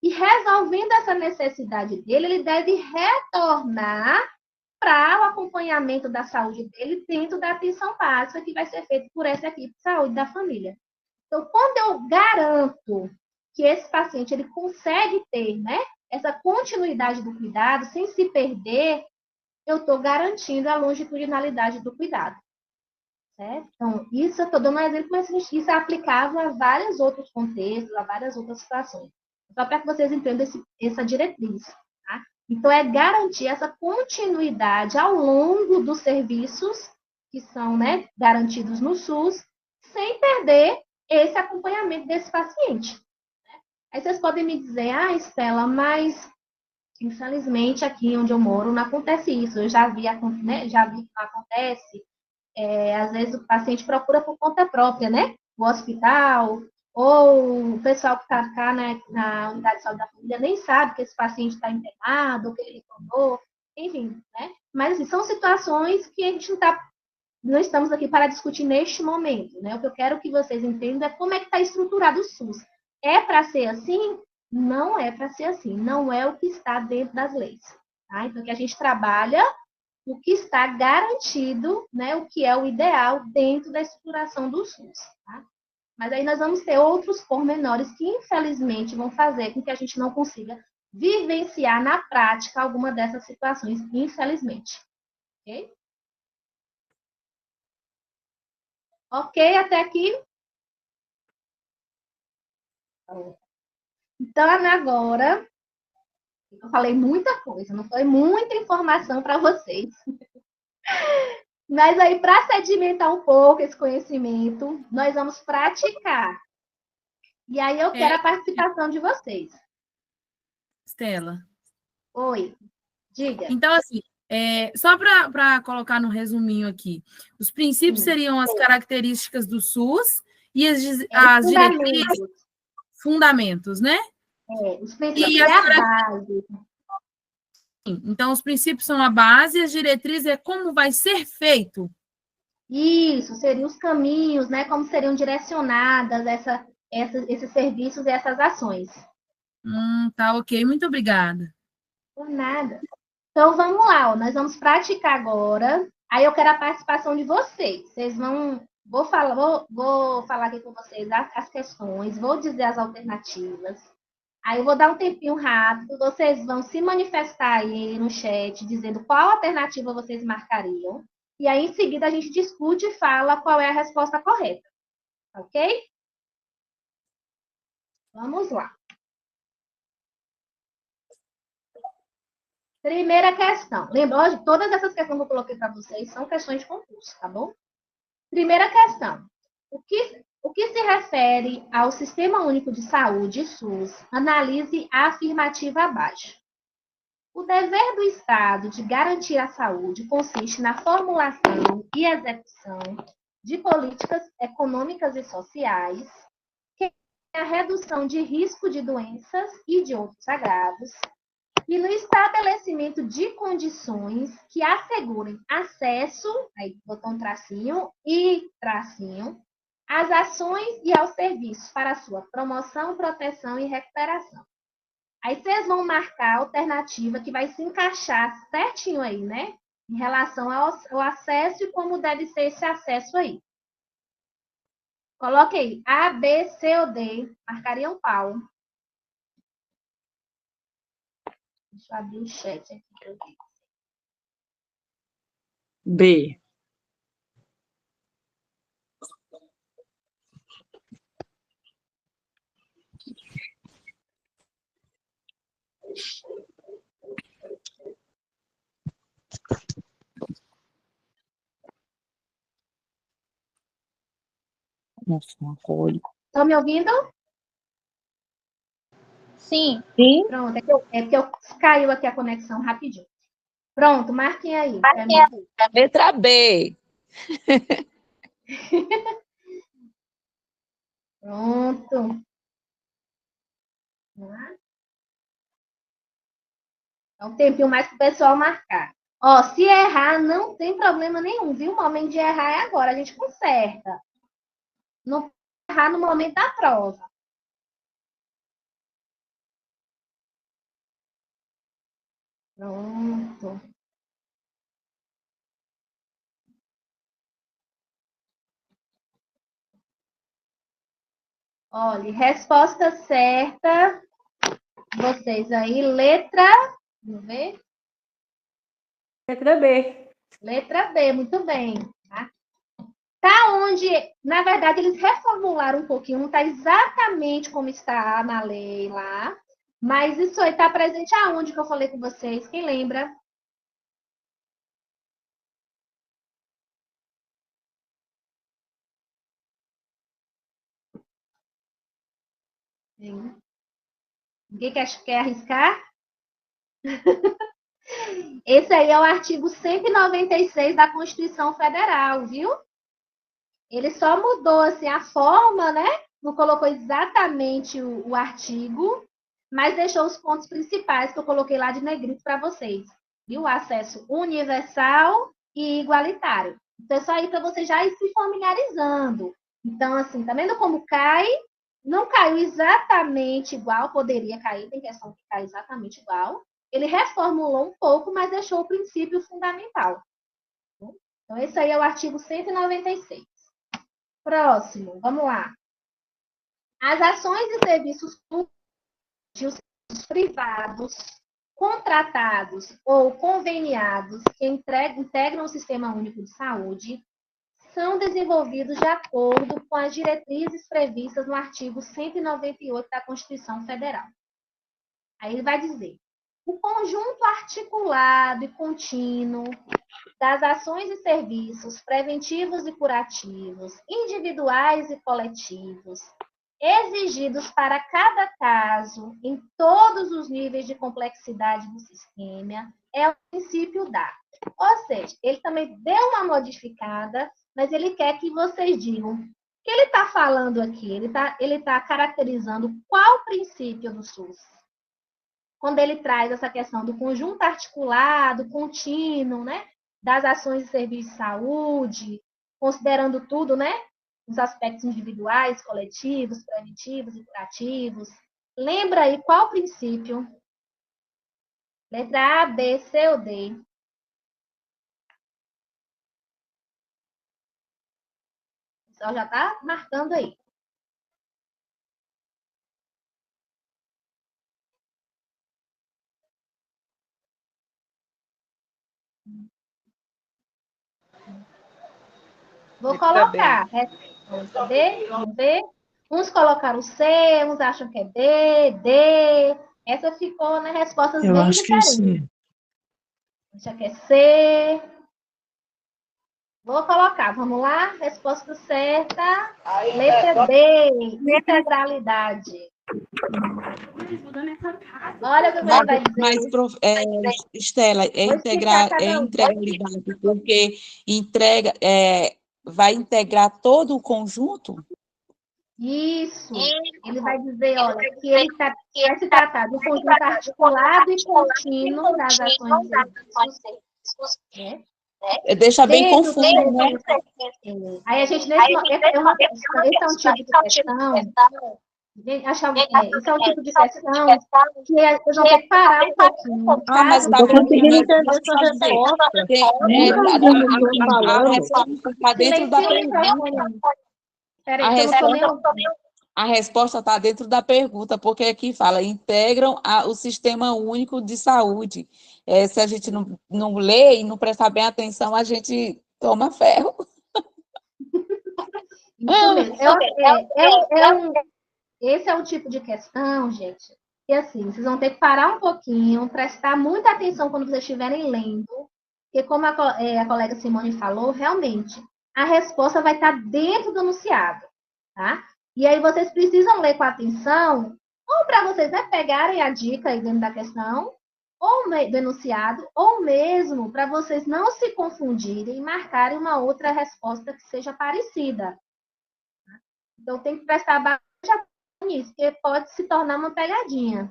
e resolvendo essa necessidade dele, ele deve retornar para o acompanhamento da saúde dele dentro da atenção básica que vai ser feita por essa equipe de saúde da família. Então, quando eu garanto que esse paciente ele consegue ter, né, essa continuidade do cuidado sem se perder, eu estou garantindo a longitudinalidade do cuidado. Certo? Então, isso eu estou dando um exemplo, mas isso é aplicável a vários outros contextos, a várias outras situações. Só para que vocês entendam essa diretriz. Tá? Então, é garantir essa continuidade ao longo dos serviços que são, né, garantidos no SUS, sem perder esse acompanhamento desse paciente. Né? Aí vocês podem me dizer, Estela, mas infelizmente aqui onde eu moro não acontece isso. Eu já vi, né, já vi que não acontece. Às vezes o paciente procura por conta própria, né? O hospital, ou o pessoal que está cá, né, na unidade de saúde da família nem sabe que esse paciente está internado, ou que ele retornou, enfim, né? Mas assim, são situações que a gente não estamos aqui para discutir neste momento, né? O que eu quero que vocês entendam é como é que está estruturado o SUS. É para ser assim? Não é para ser assim. Não é o que está dentro das leis. Tá? Então, que a gente trabalha o que está garantido, né? O que é o ideal dentro da estruturação do SUS. Tá? Mas aí nós vamos ter outros pormenores que, infelizmente, vão fazer com que a gente não consiga vivenciar na prática alguma dessas situações, infelizmente. Ok? Ok, até aqui? Então, agora, eu falei muita coisa, não foi muita informação para vocês. Mas aí, para sedimentar um pouco esse conhecimento, nós vamos praticar. E aí, eu quero a participação de vocês. Estela. Oi, diga. Então, assim, só para colocar no resuminho aqui, os princípios seriam as características do SUS e as diretrizes, fundamentos, né? Os princípios é a base. Então, os princípios são a base e as diretrizes é como vai ser feito. Isso, seriam os caminhos, né? Como seriam direcionadas esses serviços e essas ações. Tá, ok. Muito obrigada. Por nada. Então, vamos lá, ó, nós vamos praticar agora. Aí eu quero a participação de vocês. Vocês vão... Vou falar aqui com vocês as questões, vou dizer as alternativas. Aí eu vou dar um tempinho rápido, vocês vão se manifestar aí no chat, dizendo qual alternativa vocês marcariam. E aí, em seguida, a gente discute e fala qual é a resposta correta. Ok? Vamos lá. Primeira questão. Lembra, todas essas questões que eu coloquei para vocês são questões de concurso, tá bom? Primeira questão. O que se refere ao Sistema Único de Saúde, SUS, analise a afirmativa abaixo. O dever do Estado de garantir a saúde consiste na formulação e execução de políticas econômicas e sociais, que a redução de risco de doenças e de outros agravos, E no estabelecimento de condições que assegurem acesso, aí botão tracinho e tracinho, às ações e aos serviços para a sua promoção, proteção e recuperação. Aí vocês vão marcar a alternativa que vai se encaixar certinho aí, né? Em relação ao acesso e como deve ser esse acesso aí. Coloque aí A, B, C ou D, marcariam qual? Deixa eu abrir o chat aqui para eu ver. B. Nossa, uma cor. Estão me ouvindo? Sim. Sim. Pronto, é porque caiu aqui a conexão rapidinho. Pronto, marquem aí. Letra B. Pronto. Vamos lá. Dá um tempinho mais para o pessoal marcar. Ó, se errar, não tem problema nenhum, viu? O momento de errar é agora, a gente conserta. Não errar no momento da prova. Pronto. Olha, resposta certa. Vocês aí, letra. Vamos ver? Letra B. Letra B, muito bem. Tá onde, na verdade, eles reformularam um pouquinho, não está exatamente como está na lei lá, mas isso aí está presente aonde que eu falei com vocês? Quem lembra? Sim. Ninguém quer arriscar? Esse aí é o artigo 196 da Constituição Federal, viu? Ele só mudou assim, a forma, né? Não colocou exatamente o artigo, mas deixou os pontos principais que eu coloquei lá de negrito para vocês. Viu? O acesso universal e igualitário. Então, isso aí para você já ir se familiarizando. Então, assim, tá vendo como cai? Não caiu exatamente igual, poderia cair, tem questão que cai exatamente igual. Ele reformulou um pouco, mas deixou o princípio fundamental. Então, esse aí é o artigo 196. Próximo, vamos lá. As ações e serviços públicos privados, contratados ou conveniados que integram o Sistema Único de Saúde são desenvolvidos de acordo com as diretrizes previstas no artigo 198 da Constituição Federal. Aí ele vai dizer: o conjunto articulado e contínuo das ações e serviços preventivos e curativos, individuais e coletivos, exigidos para cada caso, em todos os níveis de complexidade do sistema, é o princípio da. Ou seja, ele também deu uma modificada, mas ele quer que vocês digam o que ele está falando aqui. Ele tá caracterizando qual princípio do SUS. Quando ele traz essa questão do conjunto articulado, contínuo, né? Das ações e serviços de saúde, considerando tudo, né? Os aspectos individuais, coletivos, preventivos e curativos. Lembra aí qual princípio? Letra A, B, C ou D? O pessoal já está marcando aí. Vou colocar. Resposta D, vamos ver. Uns colocaram C, uns acham que é B, D. Essa ficou, né, respostas Eu bem acho que é diferentes. C. Acha que é C. Vou colocar, vamos lá. Resposta certa. Letra D, integralidade. Olha o que você vai dizer. Estela, Vou explicar cada um. integralidade, porque vai integrar todo o conjunto? Isso. Ele vai dizer, olha, que ele vai se tratar do conjunto articulado e contínuo das ações e serviços, né? Deixa bem Dentro do confuso, né? Aí a gente, esse é um tipo de questão, esse é um tipo de questão que vocês vão ter que parar um pouquinho. Mas tá Tô conseguindo vendo? entender sua resposta. A resposta está dentro da pergunta. Peraí, eu não tô nem A resposta está dentro da pergunta, porque aqui fala, integram o Sistema Único de Saúde. Se a gente não lê e não prestar bem atenção, a gente toma ferro. Isso mesmo. Esse é um tipo de questão, gente, que assim, vocês vão ter que parar um pouquinho, prestar muita atenção quando vocês estiverem lendo, porque como a colega Simone falou, realmente, a resposta vai estar dentro do enunciado, tá? E aí vocês precisam ler com atenção, ou para vocês pegarem a dica aí dentro da questão, ou do enunciado, ou mesmo para vocês não se confundirem e marcarem uma outra resposta que seja parecida. Então, tem que prestar bastante atenção nisso, porque pode se tornar uma pegadinha.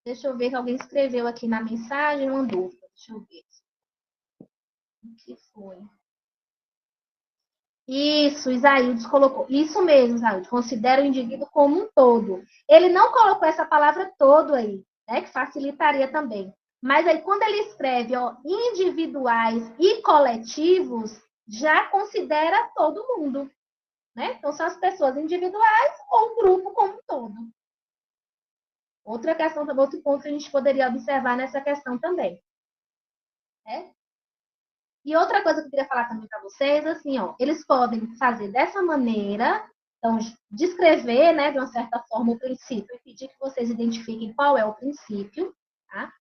Deixa eu ver que alguém escreveu aqui na mensagem uma dúvida. Deixa eu ver. O que foi? Isso, Isaías colocou. Isso mesmo, Isaías. Considera o indivíduo como um todo. Ele não colocou essa palavra todo aí, né? Que facilitaria também. Mas aí, quando ele escreve individuais e coletivos, já considera todo mundo. Né? Então, são as pessoas individuais ou o grupo como um todo. Outra questão, outro ponto que a gente poderia observar nessa questão também. Né? E outra coisa que eu queria falar também para vocês, assim, eles podem fazer dessa maneira, então, descrever, né, de uma certa forma o princípio e pedir que vocês identifiquem qual é o princípio, tá?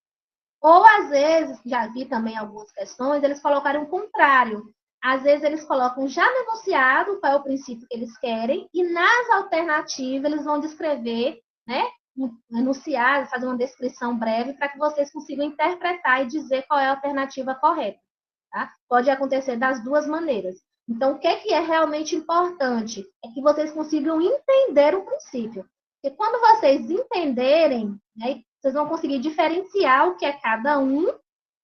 Ou, às vezes, já vi também algumas questões, eles colocaram o contrário. Às vezes, eles colocam já no enunciado qual é o princípio que eles querem, e nas alternativas, eles vão descrever, né, enunciar, fazer uma descrição breve para que vocês consigam interpretar e dizer qual é a alternativa correta. Tá? Pode acontecer das duas maneiras. Então, o que é realmente importante? É que vocês consigam entender o princípio. Porque quando vocês entenderem, né, vocês vão conseguir diferenciar o que é cada um,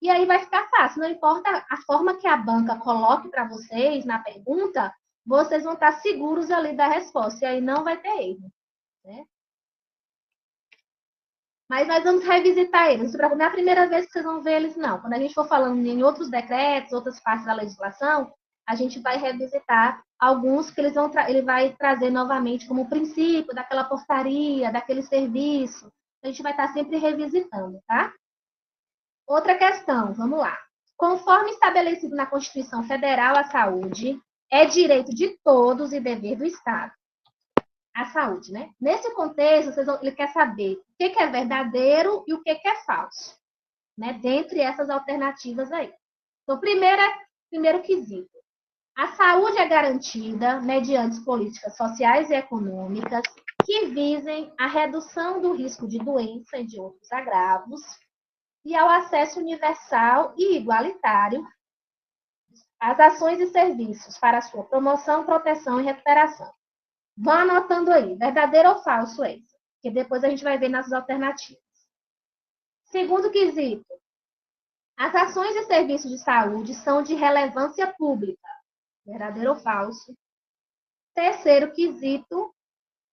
e aí vai ficar fácil. Não importa a forma que a banca coloque para vocês na pergunta, vocês vão estar seguros ali da resposta, e aí não vai ter erro. Né? Mas nós vamos revisitar eles. Não é a primeira vez que vocês vão ver eles, não. Quando a gente for falando em outros decretos, outras partes da legislação, a gente vai revisitar alguns que ele vai trazer novamente como princípio daquela portaria, daquele serviço. A gente vai estar sempre revisitando, tá? Outra questão, vamos lá. Conforme estabelecido na Constituição Federal, a saúde é direito de todos e dever do Estado. A saúde, né? Nesse contexto, ele quer saber o que é verdadeiro e o que é falso, né? Dentre essas alternativas aí. Então, primeiro quesito. A saúde é garantida mediante políticas sociais e econômicas que visem a redução do risco de doença e de outros agravos e ao acesso universal e igualitário às ações e serviços para sua promoção, proteção e recuperação. Vão anotando aí, verdadeiro ou falso esse, que depois a gente vai ver nas alternativas. Segundo quesito, as ações e serviços de saúde são de relevância pública, verdadeiro ou falso. Terceiro quesito,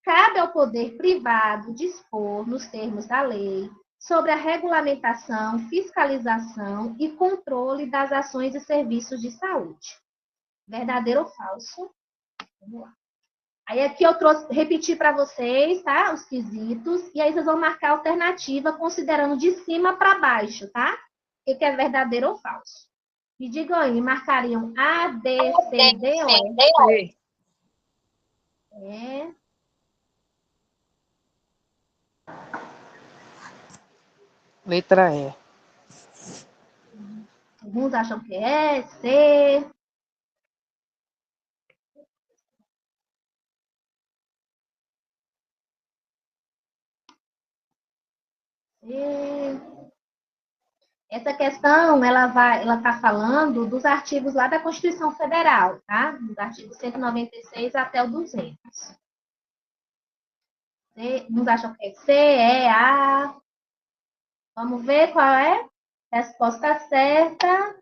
cabe ao poder privado dispor, nos termos da lei, sobre a regulamentação, fiscalização e controle das ações e serviços de saúde. Verdadeiro ou falso? Vamos lá. Aí aqui eu repeti para vocês, tá? Os quesitos, e aí vocês vão marcar a alternativa considerando de cima para baixo, tá? O que é verdadeiro ou falso. Me digam aí, marcariam A, B, C, D ou E? É. Letra E. Alguns acham que é C. Essa questão, ela está falando dos artigos lá da Constituição Federal, tá? Dos artigos 196 até o 200. Uns acham que é C, E, A. Vamos ver qual é? Resposta certa.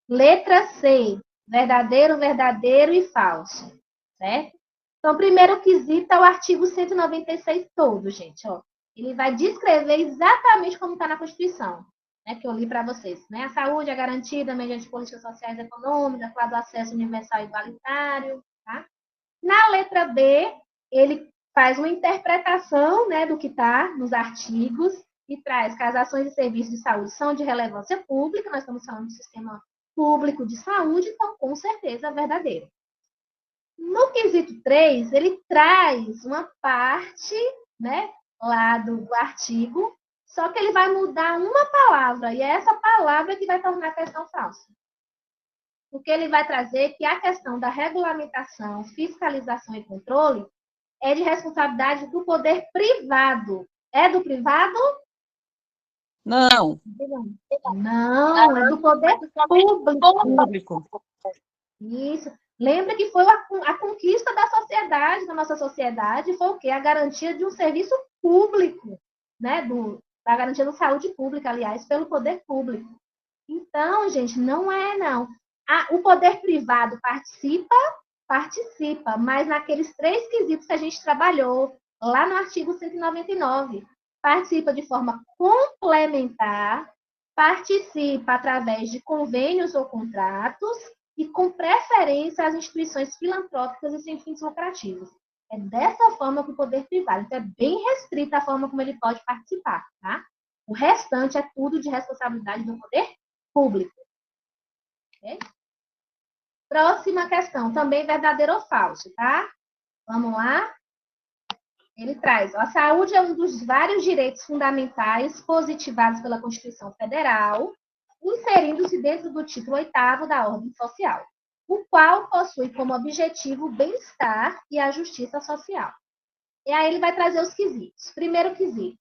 Letra C. Verdadeiro, verdadeiro e falso. Certo? Então, o primeiro quesito é o artigo 196 todo, gente. Ó. Ele vai descrever exatamente como está na Constituição, né, que eu li para vocês. Né? A saúde é garantida mediante políticas sociais e econômicas, claro, do acesso universal e igualitário. Tá? Na letra B, ele faz uma interpretação, né, do que está nos artigos e traz que as ações e serviços de saúde são de relevância pública, nós estamos falando do sistema público de saúde, então, com certeza, é verdadeiro. No quesito 3, ele traz uma parte, né, lá do artigo, só que ele vai mudar uma palavra, e é essa palavra que vai tornar a questão falsa. Porque ele vai trazer que a questão da regulamentação, fiscalização e controle é de responsabilidade do poder privado. É do privado? Não. Não, é do poder público. Isso. Lembra que foi a conquista da sociedade, da nossa sociedade, foi o quê? A garantia de um serviço público, né? Da garantia da saúde pública, aliás, pelo poder público. Então, gente, não é, não. O poder privado participa, mas naqueles 3 quesitos que a gente trabalhou, lá no artigo 199, participa de forma complementar, participa através de convênios ou contratos e com preferência às instituições filantrópicas e sem fins lucrativos. É dessa forma que o poder privado, então é bem restrita a forma como ele pode participar, tá? O restante é tudo de responsabilidade do poder público. Okay? Próxima questão, também verdadeiro ou falso, tá? Vamos lá? Ele traz, a saúde é um dos vários direitos fundamentais positivados pela Constituição Federal, inserindo-se dentro do título 8º da Ordem Social, o qual possui como objetivo o bem-estar e a justiça social. E aí ele vai trazer os quesitos. Primeiro quesito.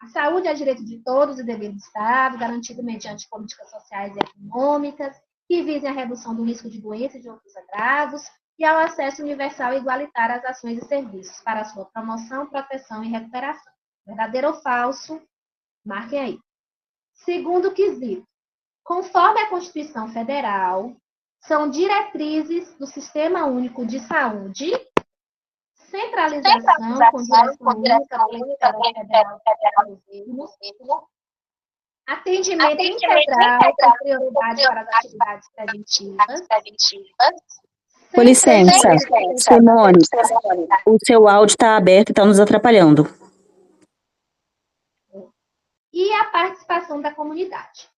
A saúde é direito de todos e dever do Estado, garantido mediante políticas sociais e econômicas, que visem a redução do risco de doença e de outros agravos, e ao acesso universal e igualitário às ações e serviços, para a sua promoção, proteção e recuperação. Verdadeiro ou falso? Marquem aí. Segundo quesito. Conforme a Constituição Federal, são diretrizes do Sistema Único de Saúde, centralização com direção única, política federal, atendimento integral com prioridade para as atividades preventivas. Com licença, Simone, o seu áudio está aberto e está nos atrapalhando. E a participação da comunidade.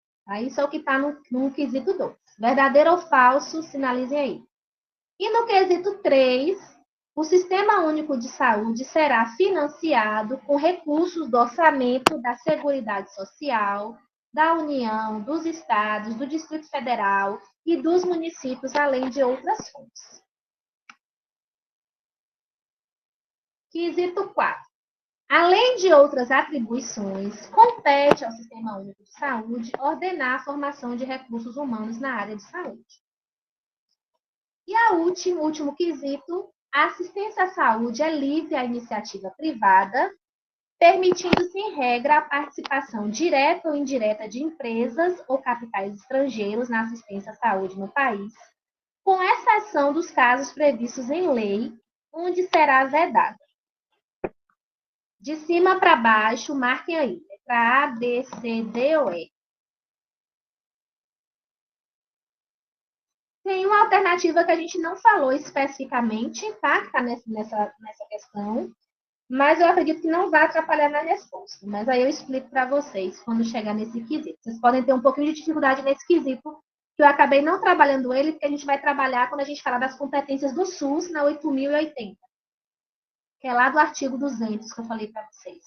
Isso é o que está no quesito 2. Verdadeiro ou falso, sinalizem aí. E no quesito 3, o Sistema Único de Saúde será financiado com recursos do orçamento da Seguridade Social, da União, dos Estados, do Distrito Federal e dos municípios, além de outras fontes. Quesito 4. Além de outras atribuições, compete ao Sistema Único de Saúde ordenar a formação de recursos humanos na área de saúde. E o último quesito, a assistência à saúde é livre à iniciativa privada, permitindo-se, em regra, a participação direta ou indireta de empresas ou capitais estrangeiros na assistência à saúde no país, com exceção dos casos previstos em lei, onde será vedada. De cima para baixo, marquem aí. Letra A, B, C, D ou E. Tem uma alternativa que a gente não falou especificamente, tá? Que está nessa questão. Mas eu acredito que não vai atrapalhar na resposta. Mas aí eu explico para vocês quando chegar nesse quesito. Vocês podem ter um pouquinho de dificuldade nesse quesito, que eu acabei não trabalhando ele, porque a gente vai trabalhar quando a gente falar das competências do SUS na 8.080. Que é lá do artigo 200 que eu falei para vocês.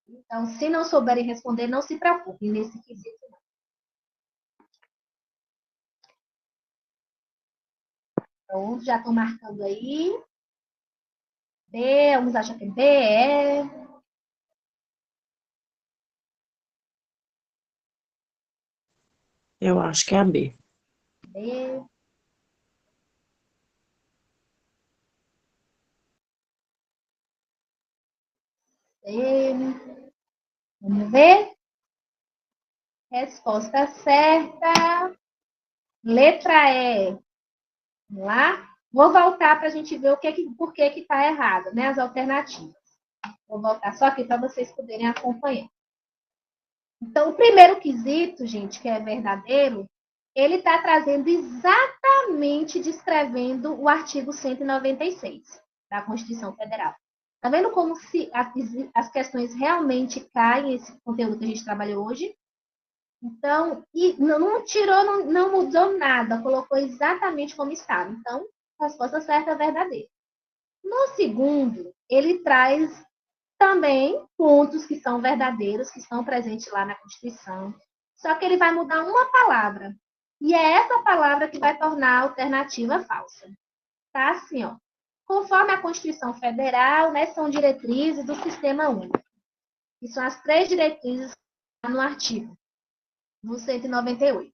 Então, se não souberem responder, não se preocupem nesse quesito. Então, já estão marcando aí. B, vamos achar que é B, E. Eu acho que é a B. B. Vamos ver? Resposta certa. Letra E. Vamos lá? Vou voltar para a gente ver por que está errado, né? As alternativas. Vou voltar só aqui para vocês poderem acompanhar. Então, o primeiro quesito, gente, que é verdadeiro, ele está trazendo exatamente, descrevendo o artigo 196 da Constituição Federal. Está vendo como se as questões realmente caem, esse conteúdo que a gente trabalhou hoje? Então, e não tirou, não mudou nada, colocou exatamente como estava. Então, a resposta certa é verdadeira. No segundo, ele traz também pontos que são verdadeiros, que estão presentes lá na Constituição, só que ele vai mudar uma palavra. E é essa palavra que vai tornar a alternativa falsa. Tá assim, ó. Conforme a Constituição Federal, né, são diretrizes do Sistema Único. E são as 3 diretrizes que estão no artigo, no 198.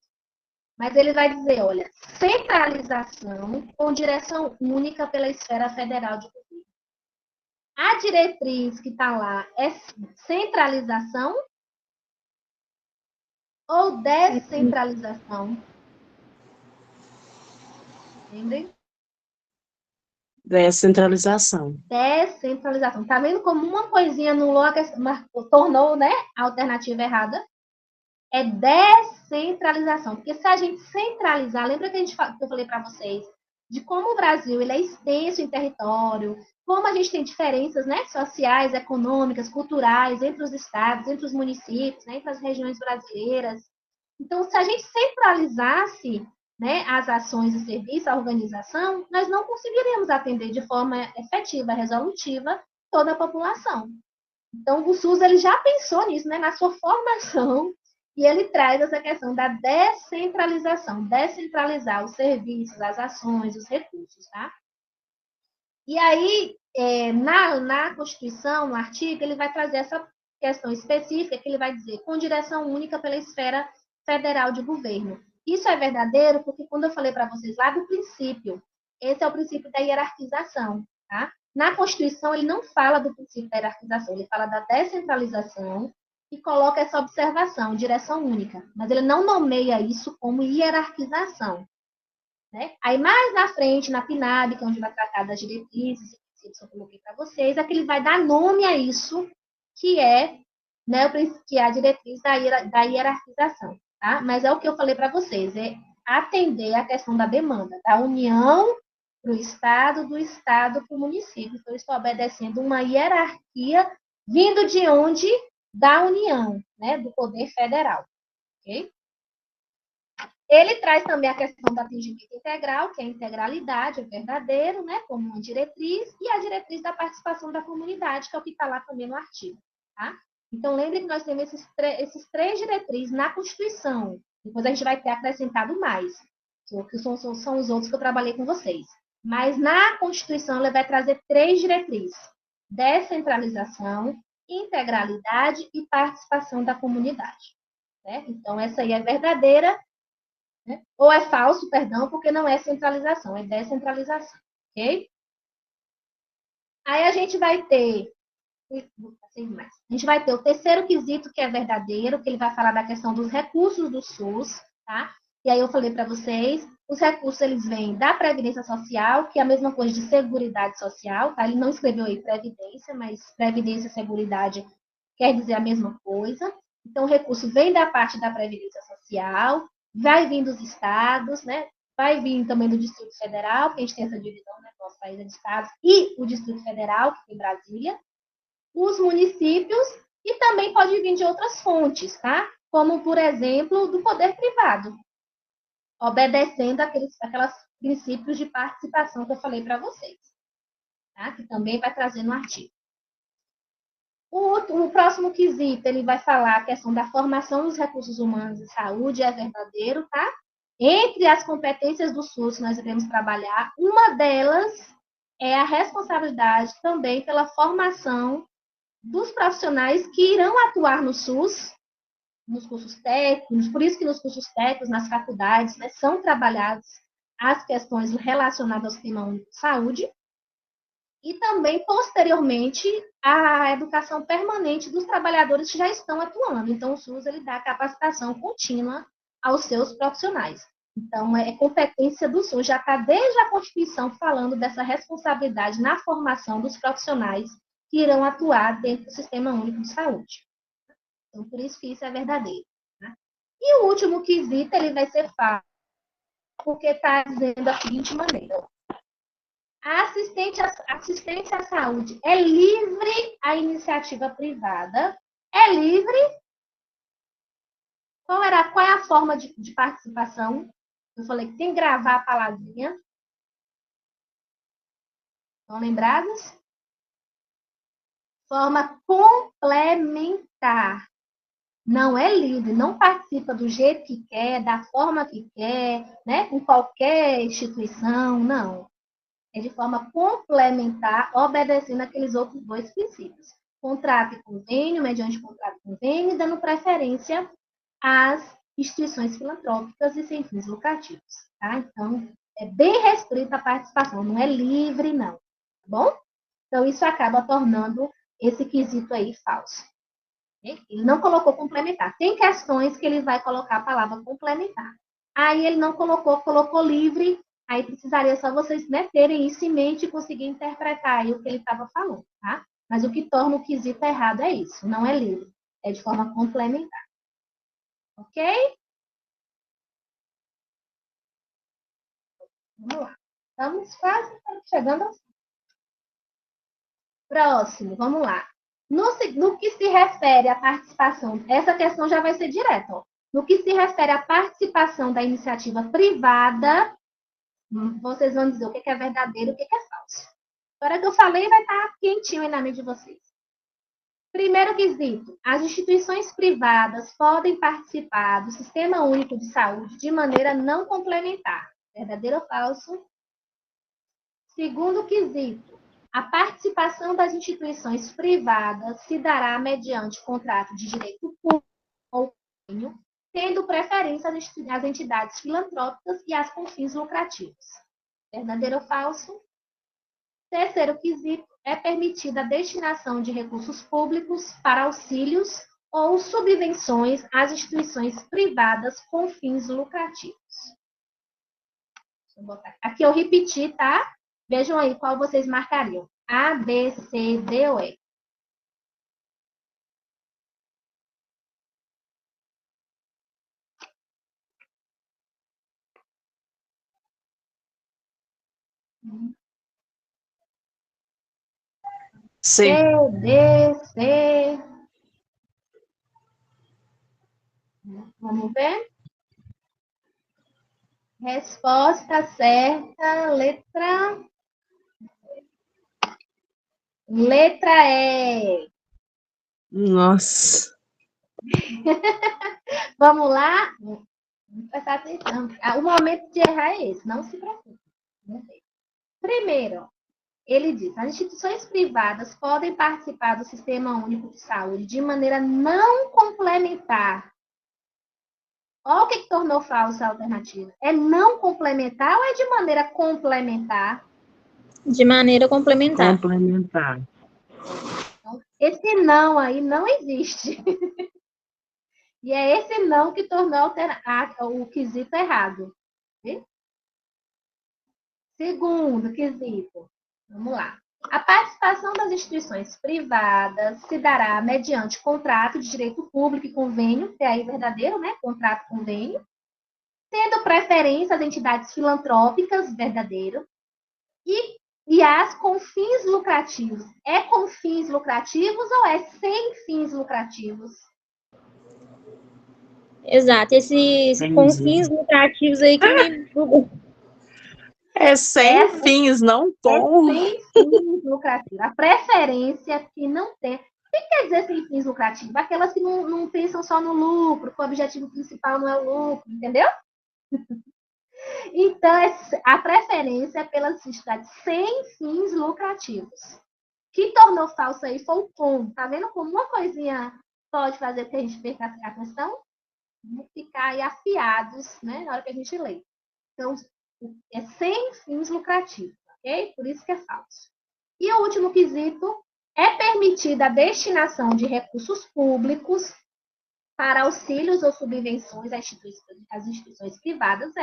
Mas ele vai dizer, olha, centralização com direção única pela esfera federal de governo. A diretriz que está lá é centralização ou descentralização? Entendem? Descentralização. Descentralização. Tá vendo como uma coisinha anulou, tornou, né, a alternativa errada? É descentralização. Porque se a gente centralizar, lembra que eu falei para vocês de como o Brasil ele é extenso em território, como a gente tem diferenças, né, sociais, econômicas, culturais entre os estados, entre os municípios, né, entre as regiões brasileiras. Então, se a gente centralizasse, né, as ações e serviços, a organização, nós não conseguiríamos atender de forma efetiva, resolutiva, toda a população. Então, o SUS ele já pensou nisso, né, na sua formação, e ele traz essa questão da descentralização, descentralizar os serviços, as ações, os recursos, tá? E aí, na Constituição, no artigo, ele vai trazer essa questão específica, que ele vai dizer com direção única pela esfera federal de governo. Isso é verdadeiro porque quando eu falei para vocês lá do princípio, esse é o princípio da hierarquização, tá? Na Constituição, ele não fala do princípio da hierarquização, ele fala da descentralização e coloca essa observação, direção única. Mas ele não nomeia isso como hierarquização. Né? Aí, mais na frente, na PNAB, que é onde vai tratar das diretrizes e princípios que eu coloquei para vocês, é que ele vai dar nome a isso, que é, né, que é a diretriz da hierarquização. Tá? Mas é o que eu falei para vocês, é atender a questão da demanda, da União para o Estado, do Estado para o município. Então, eu estou obedecendo uma hierarquia vindo de onde? Da União, né, do poder federal. Ok? Ele traz também a questão do atendimento integral, que é a integralidade, é verdadeiro, né, como uma diretriz, e a diretriz da participação da comunidade, que é o que está lá também no artigo. Tá? Então, lembre que nós temos esses 3 diretrizes na Constituição. Depois a gente vai ter acrescentado mais, que são os outros que eu trabalhei com vocês. Mas na Constituição, ele vai trazer 3 diretrizes: descentralização, integralidade e participação da comunidade. Né? Então, essa aí é verdadeira, né? Ou é falso, perdão, porque não é centralização, é descentralização. Ok? Aí a gente vai ter o terceiro quesito, que é verdadeiro, que ele vai falar da questão dos recursos do SUS, tá? E aí eu falei para vocês, os recursos eles vêm da Previdência Social, que é a mesma coisa de Seguridade Social, tá? Ele não escreveu aí Previdência, mas Previdência e Seguridade quer dizer a mesma coisa. Então, o recurso vem da parte da Previdência Social, vai vir dos estados, né? Vai vir também do Distrito Federal, porque a gente tem essa divisão, né? Nosso país é de estados, e o Distrito Federal, que tem Brasília, os municípios, e também pode vir de outras fontes, tá? Como, por exemplo, do poder privado, obedecendo aqueles princípios de participação que eu falei para vocês, tá? Que também vai trazer no artigo. O próximo quesito, ele vai falar a questão da formação dos recursos humanos e saúde, é verdadeiro, tá? Entre as competências do SUS que nós iremos trabalhar, uma delas é a responsabilidade também pela formação dos profissionais que irão atuar no SUS, nos cursos técnicos, por isso que nos cursos técnicos, nas faculdades, né, são trabalhadas as questões relacionadas ao Sistema Único de Saúde. E também, posteriormente, a educação permanente dos trabalhadores que já estão atuando. Então, o SUS ele dá capacitação contínua aos seus profissionais. Então, é competência do SUS, já está desde a Constituição falando dessa responsabilidade na formação dos profissionais que irão atuar dentro do Sistema Único de Saúde. Então, por isso que isso é verdadeiro. Né? E o último quesito, ele vai ser fácil, porque está dizendo da seguinte maneira. A assistência à saúde é livre à iniciativa privada? É livre? Qual é a forma de participação? Eu falei que tem que gravar a palavrinha. Estão lembrados? Forma complementar. Não é livre, não participa do jeito que quer, da forma que quer, né? Com qualquer instituição, não. É de forma complementar, obedecendo aqueles outros dois princípios. Contrato e convênio, mediante contrato e convênio, dando preferência às instituições filantrópicas e sem fins lucrativos. Tá? Então, é bem restrita a participação, não é livre, não. Tá bom? Então, isso acaba tornando esse quesito aí falso. Ele não colocou complementar. Tem questões que ele vai colocar a palavra complementar. Aí ele não colocou livre. Aí precisaria só vocês, né, terem isso em mente e conseguir interpretar aí o que ele estava falando, tá? Mas o que torna o quesito errado é isso, não é livre, é de forma complementar. Ok? Vamos lá. Estamos quase chegando ao fim. Próximo, vamos lá. No que se refere à participação, essa questão já vai ser direta, ó. No que se refere à participação da iniciativa privada, vocês vão dizer o que é verdadeiro e o que é falso. Agora que eu falei, vai estar quentinho aí na mente de vocês. Primeiro quesito, as instituições privadas podem participar do Sistema Único de Saúde de maneira não complementar. Verdadeiro ou falso? Segundo quesito, a participação das instituições privadas se dará mediante contrato de direito público ou convênio, tendo preferência às entidades filantrópicas e às com fins lucrativos. Verdadeiro ou falso? Terceiro quesito, é permitida a destinação de recursos públicos para auxílios ou subvenções às instituições privadas com fins lucrativos. Deixa eu botar aqui. Eu repeti, tá? Vejam aí qual vocês marcariam. A, B, C, D ou E. C. D, C. Vamos ver? Resposta certa, letra E. Nossa. Vamos lá? Vamos prestar atenção. O momento de errar é esse, não se preocupe. Primeiro, ele diz, as instituições privadas podem participar do Sistema Único de Saúde de maneira não complementar. Olha o que tornou falsa a alternativa. É não complementar ou é de maneira complementar? De maneira complementar. Complementar. Então, esse não aí não existe. E é esse não que tornou o quesito errado. Okay? Segundo quesito. Vamos lá. A participação das instituições privadas se dará mediante contrato de direito público e convênio, que é aí verdadeiro, né? Contrato e convênio, tendo preferência às entidades filantrópicas, verdadeiro, e as com fins lucrativos. É com fins lucrativos ou é sem fins lucrativos? Exato. Esses com fins lucrativos aí que me bugou. É sem fins, não com. É sem fins lucrativos. A preferência que não tem. O que quer dizer sem fins lucrativos? Aquelas que não pensam só no lucro, que o objetivo principal não é o lucro, entendeu? Então, a preferência é pelas entidades sem fins lucrativos. O que tornou falso aí foi o com. Tá vendo como uma coisinha pode fazer que a gente perca a questão? Vamos ficar aí afiados, né, na hora que a gente lê. Então, é sem fins lucrativos, ok? Por isso que é falso. E o último quesito, é permitida a destinação de recursos públicos para auxílios ou subvenções às instituições privadas?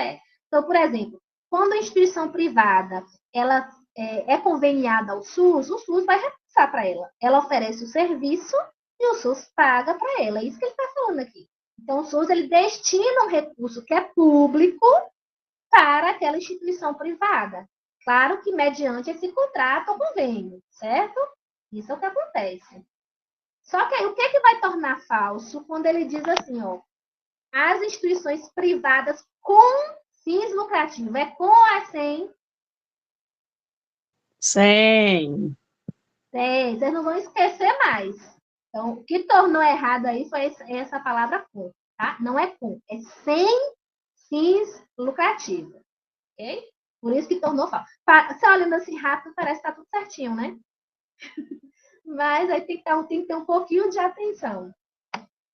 Então, por exemplo, quando a instituição privada ela é conveniada ao SUS, o SUS vai repassar para ela. Ela oferece o serviço e o SUS paga para ela. É isso que ele está falando aqui. Então, o SUS ele destina um recurso que é público para aquela instituição privada. Claro que mediante esse contrato ou convênio, certo? Isso é o que acontece. Só que aí, o que é que vai tornar falso quando ele diz assim, ó, as instituições privadas com fins lucrativos, é com ou sem? Sem. Vocês não vão esquecer mais. Então, o que tornou errado aí foi essa palavra com, tá? Não é com, é sem fins lucrativos, ok? Por isso que tornou falso. Você olhando assim rápido, parece que tá tudo certinho, né? Mas aí tem que ter um pouquinho de atenção.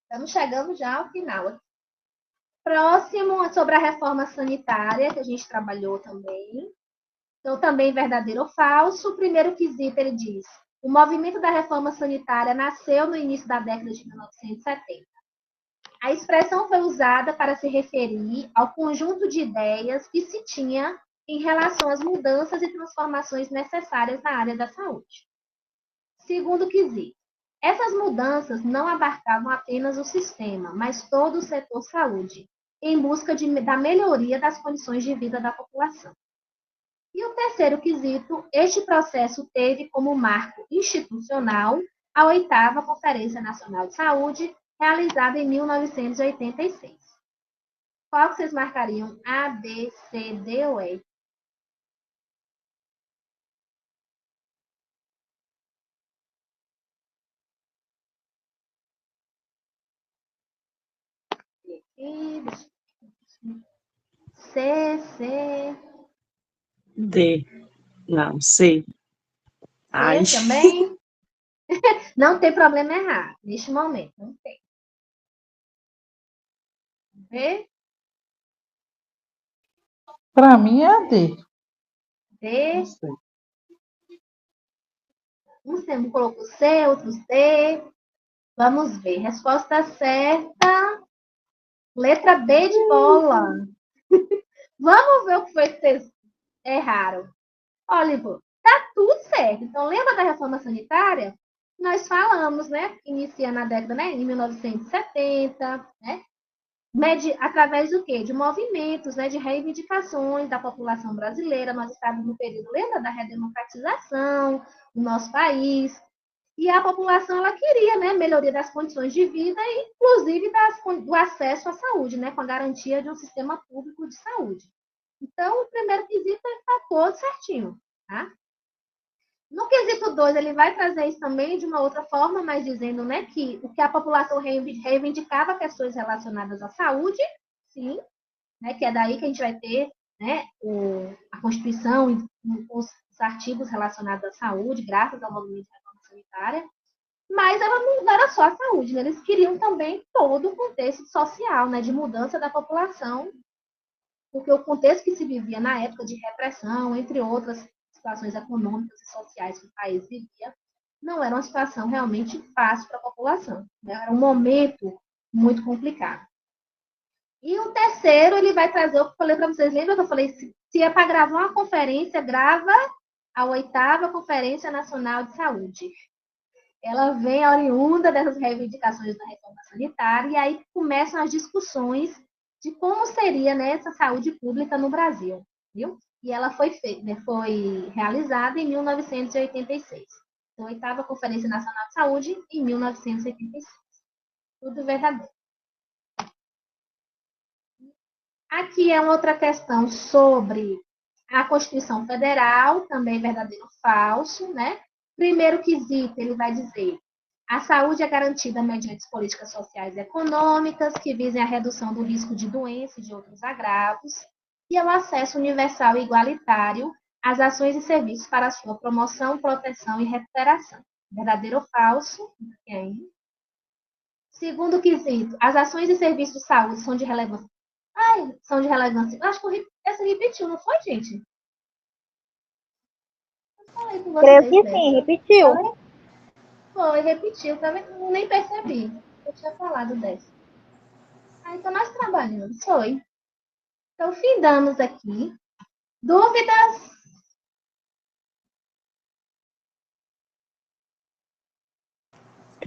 Estamos chegando já ao final. Próximo, sobre a reforma sanitária, que a gente trabalhou também. Então, também verdadeiro ou falso. O primeiro quesito, ele diz: o movimento da reforma sanitária nasceu no início da década de 1970. A expressão foi usada para se referir ao conjunto de ideias que se tinha em relação às mudanças e transformações necessárias na área da saúde. Segundo quesito, essas mudanças não abarcavam apenas o sistema, mas todo o setor saúde, em busca da melhoria das condições de vida da população. E o terceiro quesito, este processo teve como marco institucional a 8ª Conferência Nacional de Saúde, realizada em 1986. Qual que vocês marcariam? A, B, C, D ou E? C, C. D. Não, C. Ai. C também? Não tem problema errar, neste momento, não tem. B? Para mim é a D. D? Não sei. Um colocou C, outro C. Vamos ver. Resposta certa. Letra B de bola. Vamos ver o que foi que vocês erraram. Olha, tá tudo certo. Então, lembra da reforma sanitária? Nós falamos, né? Inicia na década, né? Em 1970, né? Através do quê? De movimentos, né? De reivindicações da população brasileira. Nós estávamos no período, lembra da redemocratização do nosso país. E a população, ela queria, né, melhoria das condições de vida e, inclusive, do acesso à saúde, né, com a garantia de um sistema público de saúde. Então, o primeiro quesito está todo certinho, tá? No quesito 2, ele vai trazer isso também de uma outra forma, mas dizendo, né, que o que a população reivindicava questões relacionadas à saúde, sim, né, que é daí que a gente vai ter, né, a Constituição e os artigos relacionados à saúde, graças ao movimento sanitária, mas ela não era só a saúde, né? Eles queriam também todo o contexto social, né, de mudança da população, porque o contexto que se vivia na época de repressão, entre outras situações econômicas e sociais que o país vivia, não era uma situação realmente fácil para a população, né? Era um momento muito complicado. E o terceiro, ele vai trazer o que eu falei para vocês, lembra que eu falei, se é para gravar uma conferência, grava a 8ª Conferência Nacional de Saúde. Ela vem oriunda dessas reivindicações da reforma sanitária, e aí começam as discussões de como seria, né, essa saúde pública no Brasil, viu? E ela foi realizada em 1986. Então, a 8ª Conferência Nacional de Saúde, em 1986. Tudo verdadeiro. Aqui é uma outra questão sobre a Constituição Federal, também verdadeiro ou falso, né? Primeiro quesito, ele vai dizer: a saúde é garantida mediante políticas sociais e econômicas que visem a redução do risco de doença e de outros agravos, e o acesso universal e igualitário às ações e serviços para a sua promoção, proteção e recuperação. Verdadeiro ou falso? Segundo quesito, as ações e serviços de saúde são de relevância. São de relevância. Acho que essa repetiu, não foi, gente? Falei com Creio vocês, que né? sim, repetiu. Foi, repetiu, eu nem percebi. Eu tinha falado dessa. Então nós trabalhamos, foi. Então, findamos aqui. Dúvidas?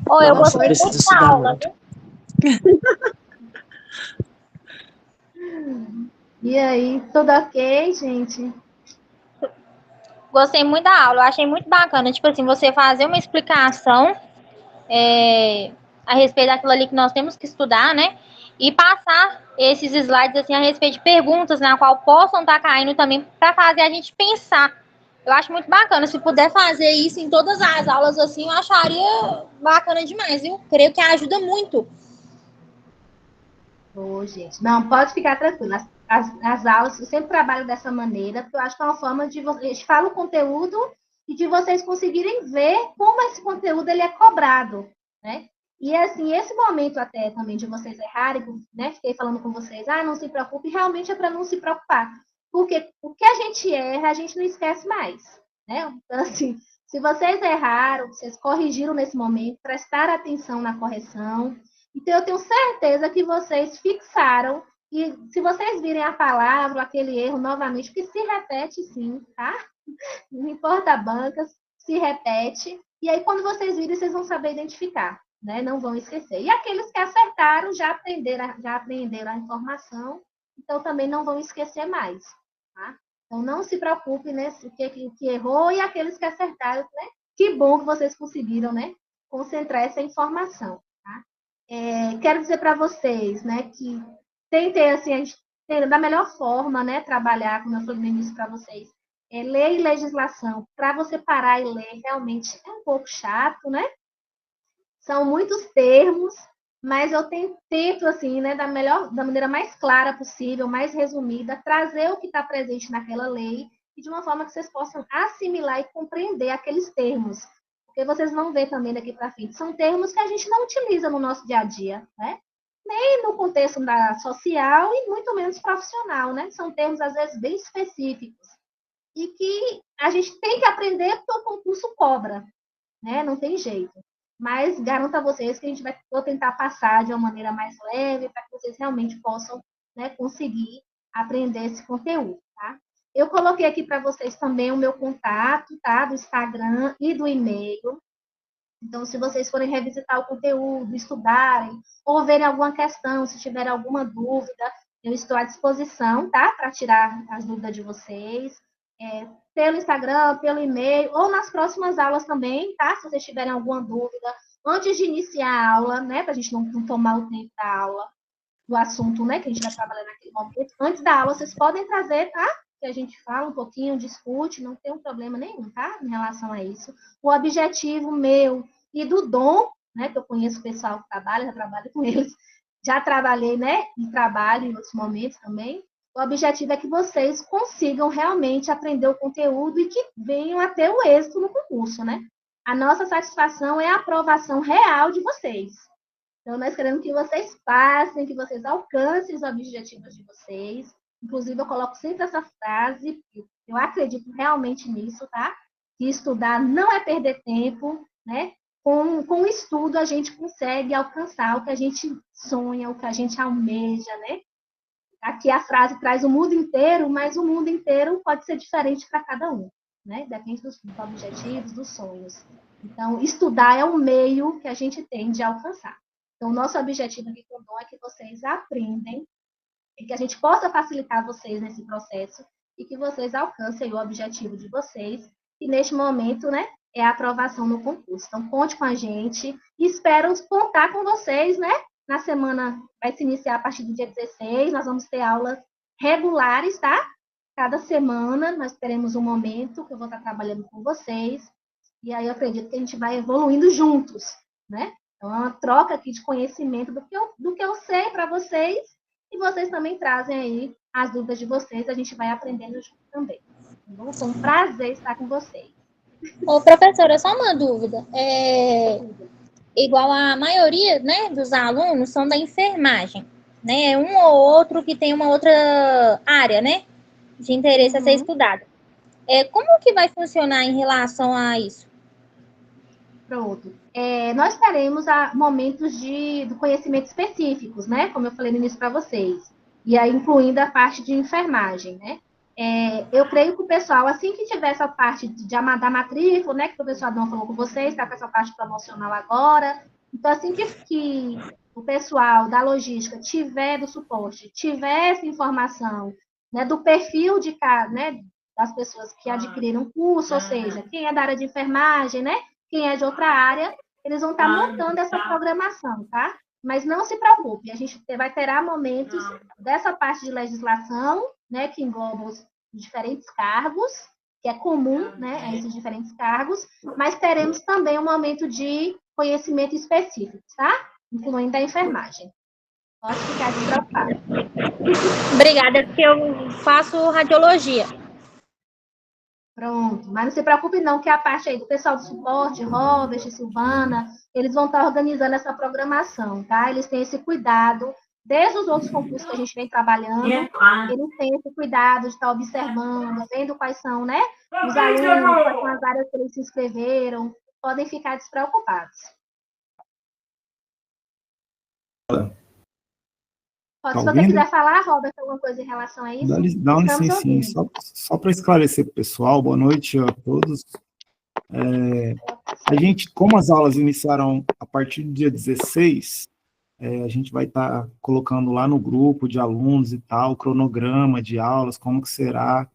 Oh, eu Nossa, gostei preciso muito da estudar aula, muito. E aí, tudo ok, gente? Gostei muito da aula, eu achei muito bacana, tipo assim, você fazer uma explicação a respeito daquilo ali que nós temos que estudar, né? E passar esses slides, assim, a respeito de perguntas, na qual possam estar caindo também, para fazer a gente pensar. Eu acho muito bacana, se puder fazer isso em todas as aulas, assim, eu acharia bacana demais, viu? Creio que ajuda muito. Ô, gente, não, pode ficar tranquila. As aulas, eu sempre trabalho dessa maneira, porque eu acho que é uma forma de vocês falam o conteúdo e de vocês conseguirem ver como esse conteúdo ele é cobrado, né? E assim, esse momento até também de vocês errarem, né? Fiquei falando com vocês, não se preocupe, realmente é para não se preocupar. Porque o que a gente erra, a gente não esquece mais, né? Então, assim, se vocês erraram, vocês corrigiram nesse momento, prestar atenção na correção. Então, eu tenho certeza que vocês fixaram, e se vocês virem a palavra, aquele erro novamente, que se repete sim, tá? Não importa a banca, se repete. E aí, quando vocês virem, vocês vão saber identificar, né? Não vão esquecer. E aqueles que acertaram, já aprenderam a informação, então também não vão esquecer mais, tá? Então, não se preocupe nesse que errou, e aqueles que acertaram, né? Que bom que vocês conseguiram, né? Concentrar essa informação. Quero dizer para vocês, né, que tentem, assim, a gente da melhor forma, né, trabalhar, como eu falei no início para vocês, lei e legislação. Para você parar e ler, realmente é um pouco chato, né? São muitos termos, mas eu tento, assim, né, da maneira mais clara possível, mais resumida, trazer o que está presente naquela lei e de uma forma que vocês possam assimilar e compreender aqueles termos. Porque vocês vão ver também daqui para frente. São termos que a gente não utiliza no nosso dia a dia, né? Nem no contexto social e muito menos profissional, né? São termos, às vezes, bem específicos. E que a gente tem que aprender porque o concurso cobra, né? Não tem jeito. Mas garanto a vocês que a gente vou tentar passar de uma maneira mais leve para que vocês realmente possam, né, conseguir aprender esse conteúdo, tá? Eu coloquei aqui para vocês também o meu contato, tá? Do Instagram e do e-mail. Então, se vocês forem revisitar o conteúdo, estudarem, ou verem alguma questão, se tiverem alguma dúvida, eu estou à disposição, tá? Para tirar as dúvidas de vocês. Pelo Instagram, pelo e-mail, ou nas próximas aulas também, tá? Se vocês tiverem alguma dúvida, antes de iniciar a aula, né? Para a gente não tomar o tempo da aula, do assunto, né? Que a gente vai trabalhar naquele momento. Antes da aula, vocês podem trazer, tá? Que a gente fala um pouquinho, discute, não tem um problema nenhum, tá? Em relação a isso. O objetivo meu e do Dom, né? Que eu conheço o pessoal que trabalha, já trabalho com eles, já trabalhei, né? E trabalho em outros momentos também. O objetivo é que vocês consigam realmente aprender o conteúdo e que venham a ter o êxito no concurso, né? A nossa satisfação é a aprovação real de vocês. Então, nós queremos que vocês passem, que vocês alcancem os objetivos de vocês. Inclusive, eu coloco sempre essa frase, eu acredito realmente nisso, tá? Que estudar não é perder tempo, né? Com o estudo, a gente consegue alcançar o que a gente sonha, o que a gente almeja, né? Aqui a frase traz o mundo inteiro, mas o mundo inteiro pode ser diferente para cada um, né? Depende dos objetivos, dos sonhos. Então, estudar é um meio que a gente tem de alcançar. Então, o nosso objetivo aqui com o Dom é que vocês aprendem e que a gente possa facilitar vocês nesse processo e que vocês alcancem o objetivo de vocês. E neste momento, né, é a aprovação no concurso. Então, conte com a gente e espero contar com vocês, né? Na semana vai se iniciar a partir do dia 16, nós vamos ter aulas regulares, tá? Cada semana nós teremos um momento que eu vou estar trabalhando com vocês. E aí eu acredito que a gente vai evoluindo juntos, né? Então, é uma troca aqui de conhecimento do que eu sei para vocês e vocês também trazem aí as dúvidas de vocês, a gente vai aprendendo junto também. Então, foi um prazer estar com vocês. Ô, professora, só uma dúvida. Igual a maioria, né, dos alunos são da enfermagem, né? Um ou outro que tem uma outra área, né, de interesse a ser estudada. Como que vai funcionar em relação a isso? Pronto. Nós teremos momentos do conhecimento específicos, né? Como eu falei no início para vocês. E aí, incluindo a parte de enfermagem, né? Eu creio que o pessoal, assim que tiver essa parte da matrícula, né? Que o professor Adão falou com vocês, está com essa parte promocional agora. Então, assim que o pessoal da logística tiver do suporte, tiver essa informação, né, do perfil né, das pessoas que adquiriram o curso, ou seja, quem é da área de enfermagem, né? Quem é de outra área, eles vão estar montando essa programação, tá? Mas não se preocupe, a gente vai ter momentos dessa parte de legislação, né, que engloba os diferentes cargos, que é comum, né, a esses diferentes cargos, mas teremos também um momento de conhecimento específico, tá? Incluindo a enfermagem. Pode ficar despreocupado. Obrigada, porque eu faço radiologia. Pronto, mas não se preocupe não, que a parte aí do pessoal do suporte, Robert, Silvana, eles vão estar organizando essa programação, tá? Eles têm esse cuidado, desde os outros concursos que a gente vem trabalhando, eles têm esse cuidado de estar observando, vendo quais são, né, os alunos, quais são as áreas que eles se inscreveram, podem ficar despreocupados. Se você quiser falar, Robert, alguma coisa em relação a isso? Dá uma licencinha, só para esclarecer para o pessoal, boa noite a todos. A gente, como as aulas iniciaram a partir do dia 16, a gente vai estar colocando lá no grupo de alunos e tal, o cronograma de aulas, como que será,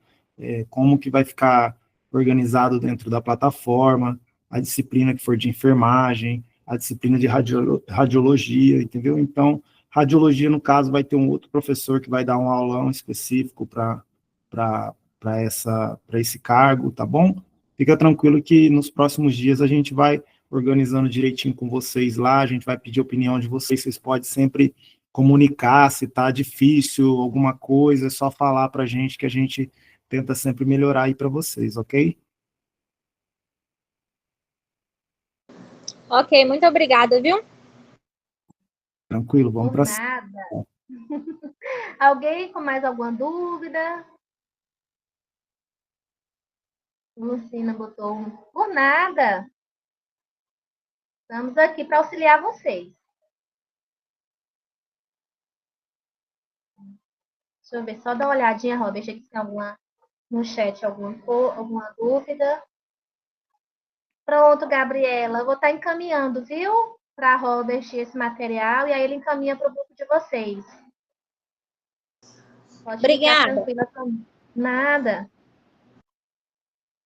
como que vai ficar organizado dentro da plataforma, a disciplina que for de enfermagem, a disciplina de radiologia, entendeu? Então, radiologia, no caso, vai ter um outro professor que vai dar um aulão específico para esse cargo, tá bom? Fica tranquilo que nos próximos dias a gente vai organizando direitinho com vocês lá, a gente vai pedir a opinião de vocês podem sempre comunicar, se tá difícil alguma coisa, é só falar para a gente que a gente tenta sempre melhorar aí para vocês, ok? Ok, muito obrigada, viu? Tranquilo, vamos para cima. Nada. Alguém com mais alguma dúvida? Lucina botou por nada. Estamos aqui para auxiliar vocês. Deixa eu ver, só dar uma olhadinha, Robert, aqui se tem alguma no chat, alguma dúvida. Pronto, Gabriela, eu vou estar encaminhando, viu? Para Robert esse material, e aí ele encaminha para o grupo de vocês. Pode Obrigada. Ficar tranquila. Nada.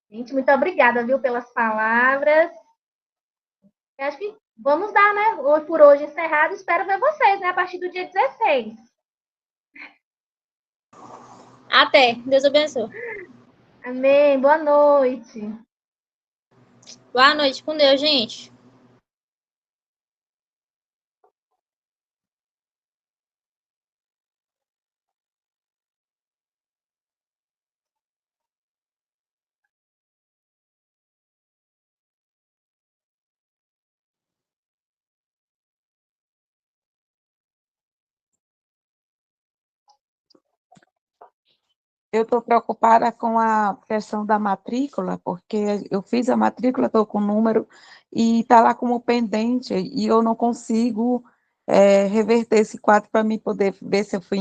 Gente, muito obrigada, viu, pelas palavras. Eu acho que vamos dar, né? Por hoje encerrado. Espero ver vocês, né? A partir do dia 16. Até. Deus abençoe. Amém. Boa noite. Boa noite. Com Deus, gente. Eu estou preocupada com a questão da matrícula, porque eu fiz a matrícula, estou com o número, e está lá como pendente, e eu não consigo reverter esse quadro para mim poder ver se eu fui